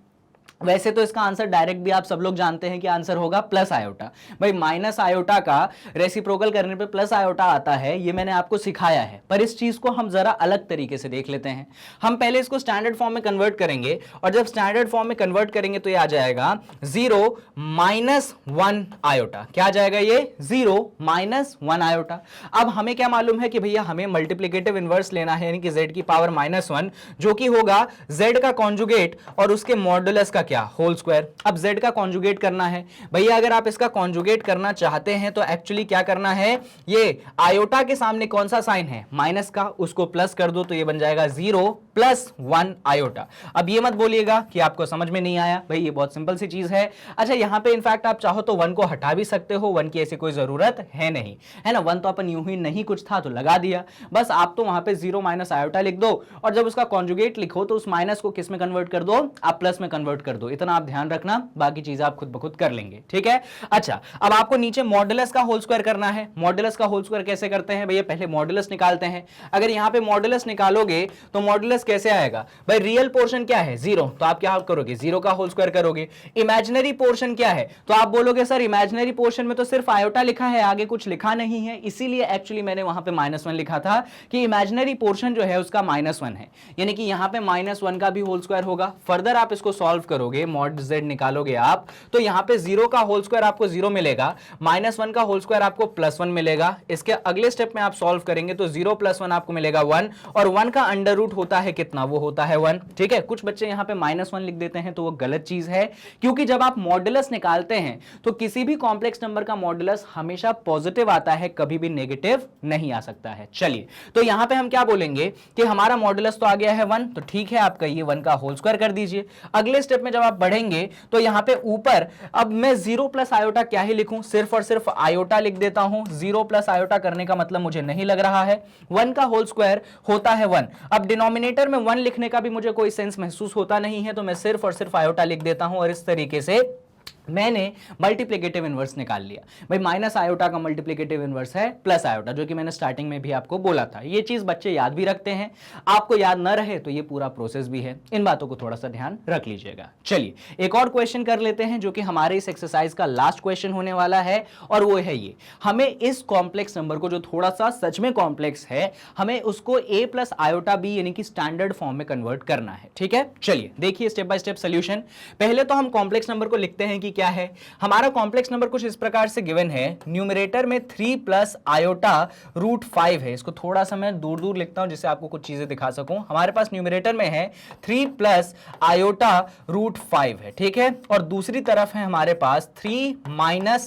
वैसे तो इसका आंसर डायरेक्ट भी आप सब लोग जानते हैं कि आंसर होगा प्लस आयोटा। भाई माइनस आयोटा का रेसिप्रोकल करने पे प्लस आयोटा आता है, ये मैंने आपको सिखाया है, पर इस चीज को हम जरा अलग तरीके से देख लेते हैं। हम पहले इसको स्टैंडर्ड फॉर्म में कन्वर्ट करेंगे और जब स्टैंडर्ड फॉर्म में कन्वर्ट करेंगे तो ये आ जाएगा 0 -1 आयोटा। क्या आ जाएगा ये 0 -1 आयोटा। अब हमें क्या मालूम है कि भैया हमें मल्टीप्लिकेटिव इनवर्स लेना है, यानी कि z की पावर -1 जो कि होगा z का कॉन्जुगेट और उसके मॉडुलस का क्या होल स्क्वायर। अब z का कॉन्जुगेट करना है भैया, अगर आप इसका कॉन्जुगेट करना चाहते हैं तो एक्चुअली क्या करना है, ये आयोटा के सामने कौन सा साइन है माइनस का, उसको प्लस कर दो तो ये बन जाएगा 0 +1 आयोटा। अब ये मत बोलिएगा कि आपको समझ में नहीं आया, भाई ये बहुत सिंपल सी चीज है। अच्छा यहां पे इनफैक्ट आप चाहो तो 1 को हटा भी सकते हो, 1 की ऐसी कोई जरूरत है नहीं, है ना। 1 तो अपन यूं ही नहीं कुछ था तो लगा दिया, बस आप तो वहां पे 0 - आयोटा लिख दो और जब उसका कॉन्जुगेट लिखो तो उस माइनस को किस में कन्वर्ट कर दो, आप प्लस में कन्वर्ट कर दो। इतना आप ध्यान रखना, बाकी चीजें आप खुद ब खुद कर लेंगे, ठीक है। अच्छा अब आपको नीचे मॉडुलस का होल स्क्वायर करना है। मॉडुलस का होल स्क्वायर कैसे करते हैं भैया, पहले मॉडुलस निकालते हैं। अगर यहां पे मॉडुलस निकालोगे तो मॉडुलस कैसे आएगा भाई, रियल पोर्शन क्या है 0, तो आप क्या करोगे 0 का होल स्क्वायर करोगे। इमेजिनरी पोर्शन क्या है, तो आप बोलोगे सर इमेजिनरी पोर्शन में तो सिर्फ आयोटा लिखा है, आगे कुछ लिखा नहीं है, इसीलिए एक्चुअली मैंने वहां पे -1 लिखा था कि इमेजिनरी पोर्शन जो है उसका -1 है, यानी कि यहां पे -1 का भी होल स्क्वायर होगा। फर्दर आप इसको सॉल्व करोगे, मॉड z निकालोगे आप तो यहां पे 0 का होल स्क्वायर आपको 0 मिलेगा, -1 का होल स्क्वायर आपको +1 मिलेगा। इसके अगले स्टेप में आप सॉल्व करेंगे तो 0 + 1 आपको मिलेगा 1 और 1 का अंडर रूट होता है कितना, वो होता है 1, ठीक है। कुछ बच्चे यहां पे -1 लिख देते हैं तो वो गलत चीज है, क्योंकि जब आप मॉडुलस निकालते हैं तो किसी भी कॉम्प्लेक्स नंबर का मॉडुलस हमेशा पॉजिटिव आता है, कभी भी नेगेटिव नहीं आ सकता है। चलिए तो यहां पे हम क्या बोलेंगे कि हमारा मॉडुलस तो आ गया है 1, तो ठीक है आप कहिए 1 का होल स्क्वायर कर दीजिए। अगले स्टेप में जब आप बढ़ेंगे तो यहां पे ऊपर अब मैं 0 + आयोटा क्या ही लिखूं, सिर्फ और सिर्फ आयोटा लिख देता हूं। 0 + आयोटा करने का मतलब मुझे नहीं लग रहा है, 1 का होल स्क्वायर होता है 1। अब डिनोमिनेटर में 1 लिखने का भी मुझे कोई सेंस महसूस होता नहीं है, तो मैं सिर्फ और सिर्फ आयोटा लिख देता हूं और इस तरीके से मैंने मल्टीप्लिकेटिव इनवर्स निकाल लिया। भाई माइनस आयोटा का मल्टीप्लिकेटिव इनवर्स है प्लस आयोटा, जो कि मैंने स्टार्टिंग में भी आपको बोला था। ये चीज बच्चे याद भी रखते हैं, आपको याद न रहे तो ये पूरा प्रोसेस भी है, इन बातों को थोड़ा सा ध्यान रख लीजिएगा। चलिए एक और क्वेश्चन कर लेते हैं जो कि हमारे इस एक्सरसाइज का लास्ट क्वेश्चन होने वाला है, और वो है ये, हमें इस कॉम्प्लेक्स नंबर को जो थोड़ा सा सच में कॉम्प्लेक्स है, हमें उसको a + आयोटा b यानी कि स्टैंडर्ड फॉर्म में कन्वर्ट करना है, ठीक है। चलिए देखिए स्टेप बाय स्टेप सोल्यूशन। पहले तो हम कॉम्प्लेक्स नंबर को लिखते हैं कि क्या है हमारा कॉम्प्लेक्स नंबर, कुछ इस प्रकार से गिवन है। न्यूमरेटर में 3 + आयोटा रूट 5 है, इसको थोड़ा सा मैं दूर दूर लिखता हूं जिससे आपको कुछ चीजें दिखा सकूं। हमारे पास न्यूमरेटर में है 3 + आयोटा रूट 5 है, ठीक है, और दूसरी तरफ है हमारे पास 3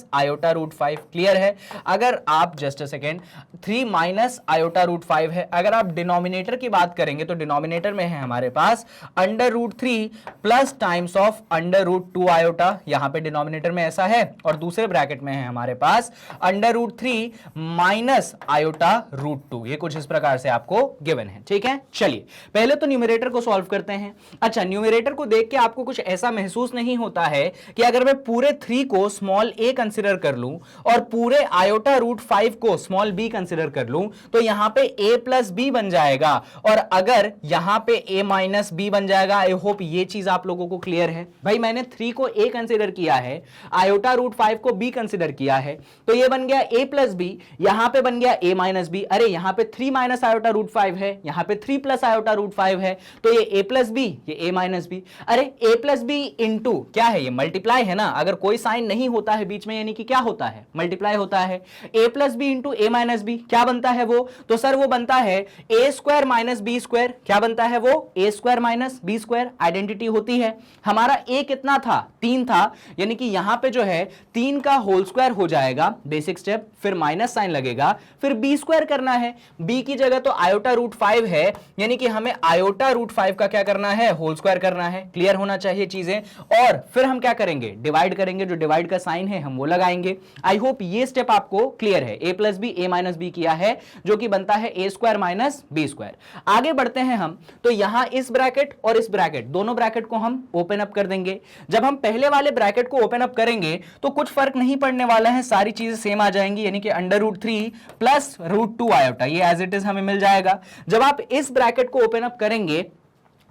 - आयोटा रूट 5। क्लियर है। अगर आप just a second, 3 - iota root 5 है। अगर आप डिनोमिनेटर की बात करेंगे तो डिनोमिनेटर में है हमारे पास √3 + टाइम्स ऑफ √2 आयोटा, यहां पे डिनोमिनेटर में ऐसा है, और दूसरे ब्रैकेट में है हमारे पास √3 - आयोटा रूट 2। ये कुछ इस प्रकार से आपको गिवन है, ठीक है। चलिए पहले तो न्यूमरेटर को सॉल्व करते हैं। अच्छा न्यूमरेटर को देख के आपको कुछ ऐसा महसूस नहीं होता है कि अगर मैं पूरे 3 को स्मॉल a कंसीडर कर लूं और पूरे आयोटा रूट 5 को स्मॉल b कंसीडर कर लूं तो यहां पे a + b बन जाएगा, और अगर यहां पे a - b बन जाएगा। आई होप ये चीज आप लोगों को क्लियर है। भाई मैंने 3 को a कंसीडर किया किया है, आयोटा रूट 5 को b कंसिडर किया है, तो ये बन गया a प्लस बी, यहां पे बन गया a माइनस बी। अरे यहां पे 3 माइनस आयोटा रूट 5 है, यहां पे 3 प्लस आयोटा रूट 5 है, तो ये a प्लस बी, ये a माइनस बी। अरे a प्लस बी इंटू क्या है, ये मल्टीप्लाई है ना, अगर कोई साइन नहीं होता है बीच में यानी कि क्या होता है, मल्टीप्लाई होता है। a plus B into a minus B क्या बनता है वो, तो सर वो बनता है a square minus B square. क्या बनता है वो, a square minus B square. Identity होती है, हमारा a कितना था, 3 था, यानी कि यहां पे जो है 3 का होल स्क्वायर हो जाएगा, बेसिक स्टेप, फिर माइनस साइन लगेगा, फिर b स्क्वायर करना है, b की जगह तो आयोटा रूट 5 है, यानी कि हमें आयोटा रूट 5 का क्या करना है, होल स्क्वायर करना है। क्लियर होना चाहिए चीजें। और फिर हम क्या करेंगे, डिवाइड करेंगे, जो डिवाइड का साइन है हम वो लगाएंगे। आई होप ये स्टेप आपको क्लियर है। a plus B, a minus B किया है, जो कि बनता है a square minus B square. आगे बढ़ते हैं हम, तो यहां इस ब्रैकेट और इस ब्रैकेट, दोनों ब्रैकेट को हम ओपन अप कर देंगे। जब हम पहले वाले ब्रैकेट को ओपन अप करेंगे तो कुछ फर्क नहीं पड़ने वाला है, सारी चीजें सेम आ जाएंगी, यानी कि under root 3 plus root 2 iota, ये एज इट इज हमें मिल जाएगा। जब आप इस ब्रैकेट को ओपन अप करेंगे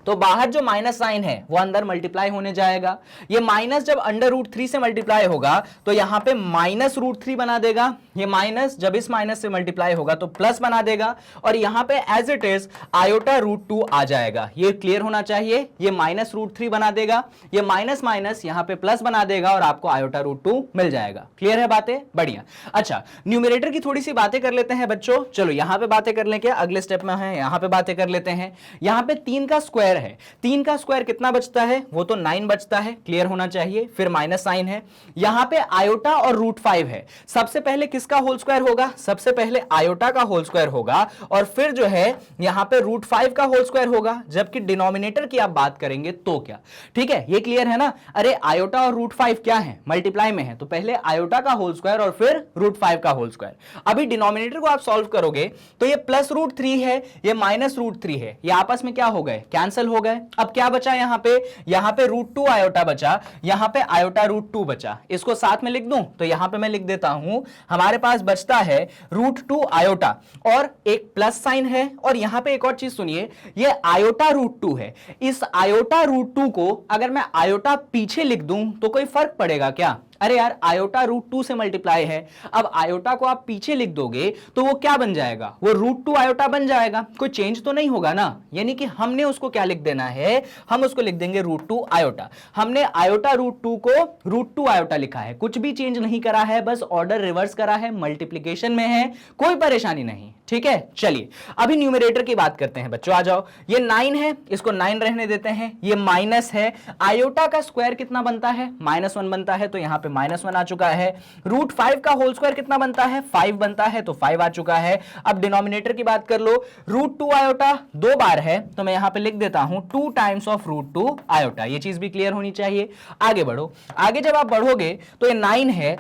तो बाहर जो माइनस साइन है वो अंदर मल्टीप्लाई होने जाएगा। ये माइनस जब अंडर रूट 3 से मल्टीप्लाई होगा तो यहां पे माइनस रूट 3 बना देगा, ये माइनस जब इस माइनस से मल्टीप्लाई होगा तो प्लस बना देगा, और यहां पे as it is iota root 2 आ जाएगा। ये क्लियर होना चाहिए, ये माइनस रूट 3 बना देगा, ये माइनस माइनस यहां पे प्लस बना देगा, और आपको आयोटा रूट 2 मिल जाएगा। क्लियर है बातें, बढ़िया। अच्छा, न्यूमरेटर की थोड़ी सी बातें कर लेते हैं बच्चों। चलो यहां पे बातें कर लें, क्या अगले स्टेप में है, यहां पे बातें कर लेते हैं। यहां पे 3 का स्क्वायर है, 3 का स्क्वायर कितना बचता है, वो तो 9 बचता है, क्लियर होना चाहिए। फिर माइनस साइन है, यहां पे आयोटा और रूट 5 है, सबसे पहले किसका होल स्क्वायर होगा, सबसे पहले आयोटा का होल स्क्वायर होगा, और फिर जो है यहां पे रूट 5 का होल स्क्वायर होगा, जबकि डिनोमिनेटर की आप बात करेंगे तो क्या। ठीक है, ये क्लियर है ना। अरे आयोटा और रूट 5 क्या है, मल्टीप्लाई में है, तो पहले आयोटा का होल स्क्वायर और फिर रूट 5 का होल स्क्वायर। अभी डिनोमिनेटर को आप सॉल्व करोगे तो ये प्लस रूट 3 है, ये माइनस रूट 3 है, ये आपस में क्या हो गए, कैंसिल हो गए। अब क्या बचा यहां पे रूट 2 आयोटा बचा, यहां पे आयोटा रूट 2 बचा। इसको साथ में लिख दूं तो यहां पे मैं लिख देता हूं, हमारे पास बचता है रूट 2 आयोटा और एक प्लस साइन है, और यहां पे एक और चीज सुनिए, ये आयोटा रूट 2 है। इस आयोटा रूट 2 को अगर मैं आयोटा पीछे लिख दूं तो कोई फर्क पड़ेगा क्या, अरे यार आयोटा रूट 2 से मल्टीप्लाई है, अब आयोटा को आप पीछे लिख दोगे तो वो क्या बन जाएगा, वो रूट 2 आयोटा बन जाएगा, कोई चेंज तो नहीं होगा ना। यानी कि हमने उसको क्या लिख देना है, हम उसको लिख देंगे रूट 2 आयोटा। हमने आयोटा रूट 2 को रूट 2 आयोटा लिखा है, कुछ भी चेंज नहीं करा है, बस ऑर्डर रिवर्स करा है, मल्टीप्लीकेशन में है, कोई परेशानी नहीं। ठीक है, चलिए अभी न्यूमरेटर की बात करते हैं बच्चों, आ जाओ। ये 9 है, इसको 9 रहने देते हैं, ये माइनस है, आयोटा का स्क्वायर कितना बनता है, -1 बनता है, तो यहां पे -1 आ चुका है। रूट 5 का होल स्क्वायर कितना बनता है, 5 बनता है, तो 5 आ चुका है। अब डिनोमिनेटर की बात कर लो, रूट 2 आयोटा 2 बार है, तो मैं यहां पे लिख देता हूं 2 टाइम्स ऑफ रूट 2 आयोटा। ये चीज भी क्लियर होनी चाहिए। आगे बढ़ो, आगे जब आप बढ़ोगे तो ये 9 है,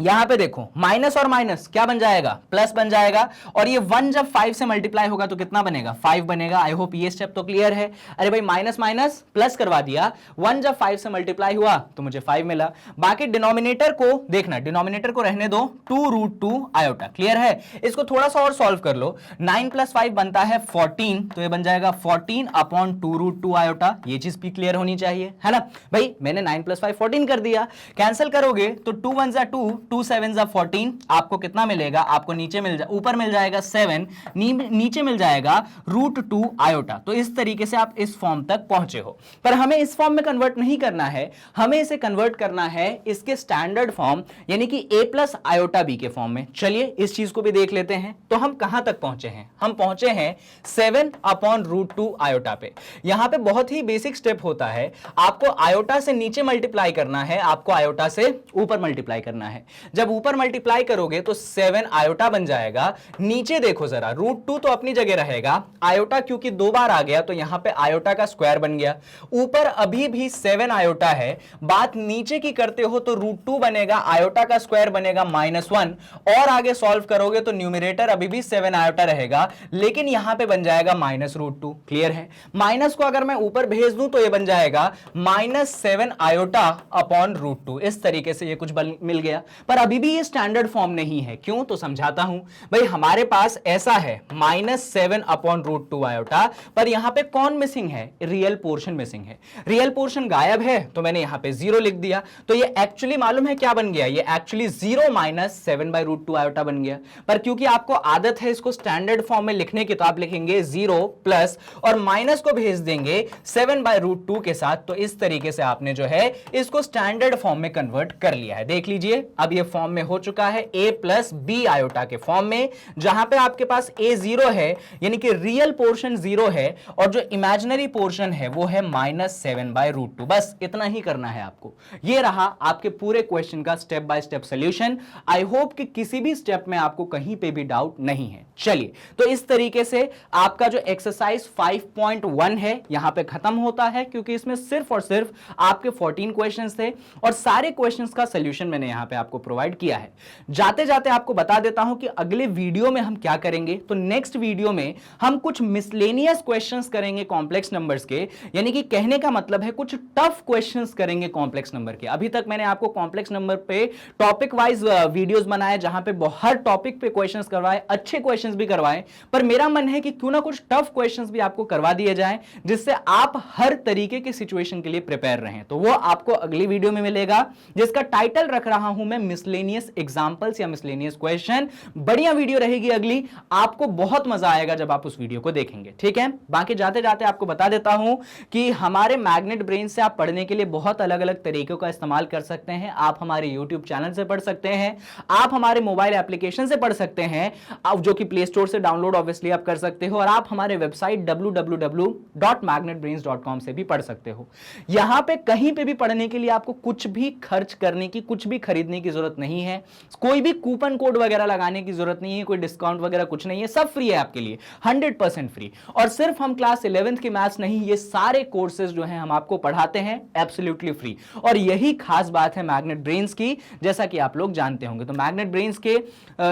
यहां पे देखो माइनस और माइनस क्या बन जाएगा, प्लस बन जाएगा, और ये 1 जब 5 से मल्टीप्लाई होगा तो कितना बनेगा, 5 बनेगा। आई होप ये स्टेप तो क्लियर है। अरे भाई माइनस माइनस प्लस करवा दिया, 1 जब 5 से मल्टीप्लाई हुआ तो मुझे 5 मिला। बाकी डिनोमिनेटर को देखना, डिनोमिनेटर को रहने दो 2 रूट 2 आयोटा। क्लियर है, इसको थोड़ा सा और सॉल्व कर लो, 9 + 5 बनता है 14, तो ये बन जाएगा 14 अपॉन 2 रूट 2 आयोटा। ये चीज भी क्लियर होनी चाहिए, है ना भाई। मैंने 9 + 5 14 कर दिया, कैंसिल करोगे तो 2 1 = 2, 2 7 = 14, आपको कितना मिलेगा, आपको नीचे ऊपर मिल जाएगा 7, नीचे मिल जाएगा रूट 2 आयोटा। तो इस तरीके से आप इस फॉर्म तक पहुंचे हो, पर हमें इस फॉर्म में कन्वर्ट नहीं करना है, हमें इसे कन्वर्ट करना है इसके स्टैंडर्ड फॉर्म, यानी कि a + आयोटा b के फॉर्म में। चलिए इस चीज को भी देख लेते हैं। तो हम कहां तक पहुंचे हैं, हम पहुंचे हैं 7 अपॉन रूट 2 आयोटा पे। यहां पे बहुत ही बेसिक स्टेप होता है, आपको आयोटा से नीचे मल्टीप्लाई करना है, आपको आयोटा से ऊपर मल्टीप्लाई करना है। जब ऊपर मल्टीप्लाई करोगे तो 7 आयोटा बन जाएगा, नीचे देखो जरा, रूट 2 तो अपनी जगह रहेगा, आयोटा क्योंकि 2 बार आ गया तो यहां पे आयोटा का स्क्वायर बन गया, ऊपर अभी भी 7 आयोटा है, बात नीचे की करते हो तो रूट 2 बनेगा, आयोटा का स्क्वायर बनेगा -1, और आगे सॉल्व करोगे तो न्यूमरेटर अभी भी 7 आयोटा रहेगा, लेकिन यहां पे बन जाएगा -√2। क्लियर है, माइनस को अगर मैं ऊपर भेज दूं तो ये बन जाएगा -7 आयोटा अपॉन रूट 2। इस तरीके से ये कुछ मिल गया। पर अभी भी ये स्टैंडर्ड फॉर्म नहीं है। क्यों, तो समझाता हूं। भाई हमारे पास ऐसा है -7/√2 आयोटा, पर यहां पे कौन मिसिंग है, रियल पोर्शन मिसिंग है। रियल पोर्शन गायब है तो मैंने यहां पे 0 लिख दिया, तो ये एक्चुअली मालूम है क्या बन गया, ये एक्चुअली 0 - 7/√2 आयोटा बन गया। पर क्योंकि आपको आदत है इसको स्टैंडर्ड फॉर्म में लिखने की, तो आप लिखेंगे 0 प्लस और माइनस को भेज देंगे 7/√2 के साथ। तो इस तरीके से आपने जो है इसको स्टैंडर्ड फॉर्म में कन्वर्ट कर लिया है। देख लीजिए अब ये फॉर्म में हो चुका है a + b आयोटा के फॉर्म में, जहां पे आपके पास a 0 है, यानी कि रियल पोर्शन 0 है, और जो इमेजिनरी पोर्शन है वो है -7/√2। बस इतना ही करना है आपको। ये रहा आपके पूरे क्वेश्चन का step by step solution. I hope कि किसी भी स्टेप में आपको कहीं पे भी डाउट नहीं है। चलिए, तो इस तरीके से आपका जो एक्सरसाइज 5.1 है यहां पे खत्म होता है, क्योंकि इसमें सिर्फ और सिर्फ आपके 14 क्वेश्चंस थे और सारे क्वेश्चंस का सॉल्यूशन मैंने यहां पे आपको प्रोवाइड किया है। जाते जाते आपको बता देता हूं कि अगले वीडियो में हम क्या करेंगे। तो नेक्स्ट वीडियो में हम कुछ मिसलेनियस क्वेश्चंस करेंगे कॉम्प्लेक्स नंबर्स के, यानी कि कहने का मतलब है कुछ टफ क्वेश्चंस करेंगे कॉम्प्लेक्स नंबर के। अभी तक मैंने आपको कॉम्प्लेक्स नंबर पे टॉपिक वाइज वीडियोस बनाए, जहां पे हर टॉपिक पे क्वेश्चंस करवाए, अच्छे क्वेश्चंस भी करवाए, पर मेरा मन है कि क्यों ना कुछ टफ क्वेश्चंस भी आपको करवा दिए जाएं, जिससे आप हर तरीके की सिचुएशन के लिए प्रिपेयर रहें। तो वो आपको अगली वीडियो में मिलेगा, जिसका टाइटल रख रहा हूं मैं मिसलेनियस एग्जांपल्स या मिसलेनियस क्वेश्चन। बढ़िया वीडियो रहेगी अगली, आपको बहुत मजा आएगा जब आप उस वीडियो को देखेंगे। ठीक है, बाकी जाते जाते आपको बता देता हूं कि हमारे मैग्नेट ब्रेन से आप पढ़ने के लिए बहुत अलग अलग तरीकों का इस्तेमाल कर सकते हैं। आप हमारे यूट्यूब चैनल से पढ़ सकते हैं, आप हमारे मोबाइल एप्लीकेशन से पढ़ सकते हैं, आप जो कि प्ले स्टोर से डाउनलोड ऑब्वियसली आप कर सकते हो, और आप हमारे वेबसाइट www.magnetbrains.com से भी पढ़ सकते हो। यहां पे कहीं पे भी पढ़ने के लिए आपको कुछ भी खर्च करने की, कुछ भी खरीदने की जरूरत नहीं है, कोई भी कूपन कोड वगैरह लगाने की जरूरत नहीं है, कोई डिस्काउंट वगैरह कुछ नहीं है, सब फ्री है आपके लिए, 100% फ्री। और सिर्फ हम क्लास 11th की मैथ्स नहीं, ये सारे कोर्सेज जो हैं हम आपको पढ़ाते हैं एब्सोल्युटली फ्री। और यही खास बात है मैग्नेट ब्रेन्स की, जैसा कि आप लोग जानते होंगे। तो मैग्नेट ब्रेन्स के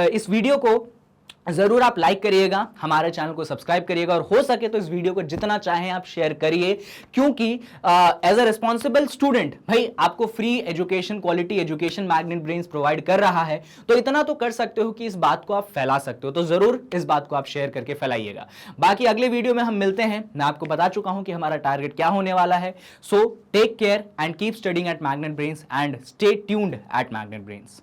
इस वीडियो को जरूर आप लाइक करिएगा, हमारे चैनल को सब्सक्राइब करिएगा, और हो सके तो इस वीडियो को जितना चाहें आप शेयर करिए, क्योंकि एज अ रिस्पॉन्सिबल स्टूडेंट भाई आपको free education, quality education magnet brains provide कर रहा है, तो इतना तो कर सकते हो कि इस बात को आप फैला सकते हो। तो जरूर इस बात को आप शेयर करके फैलाइएगा। बाकी अगले वीडियो में हम मिलते हैं। मैं आपको बता चुका हूं कि हमारा टारगेट क्या होने वाला है। So take care and keep studying at Magnet Brains and stay tuned at Magnet brains.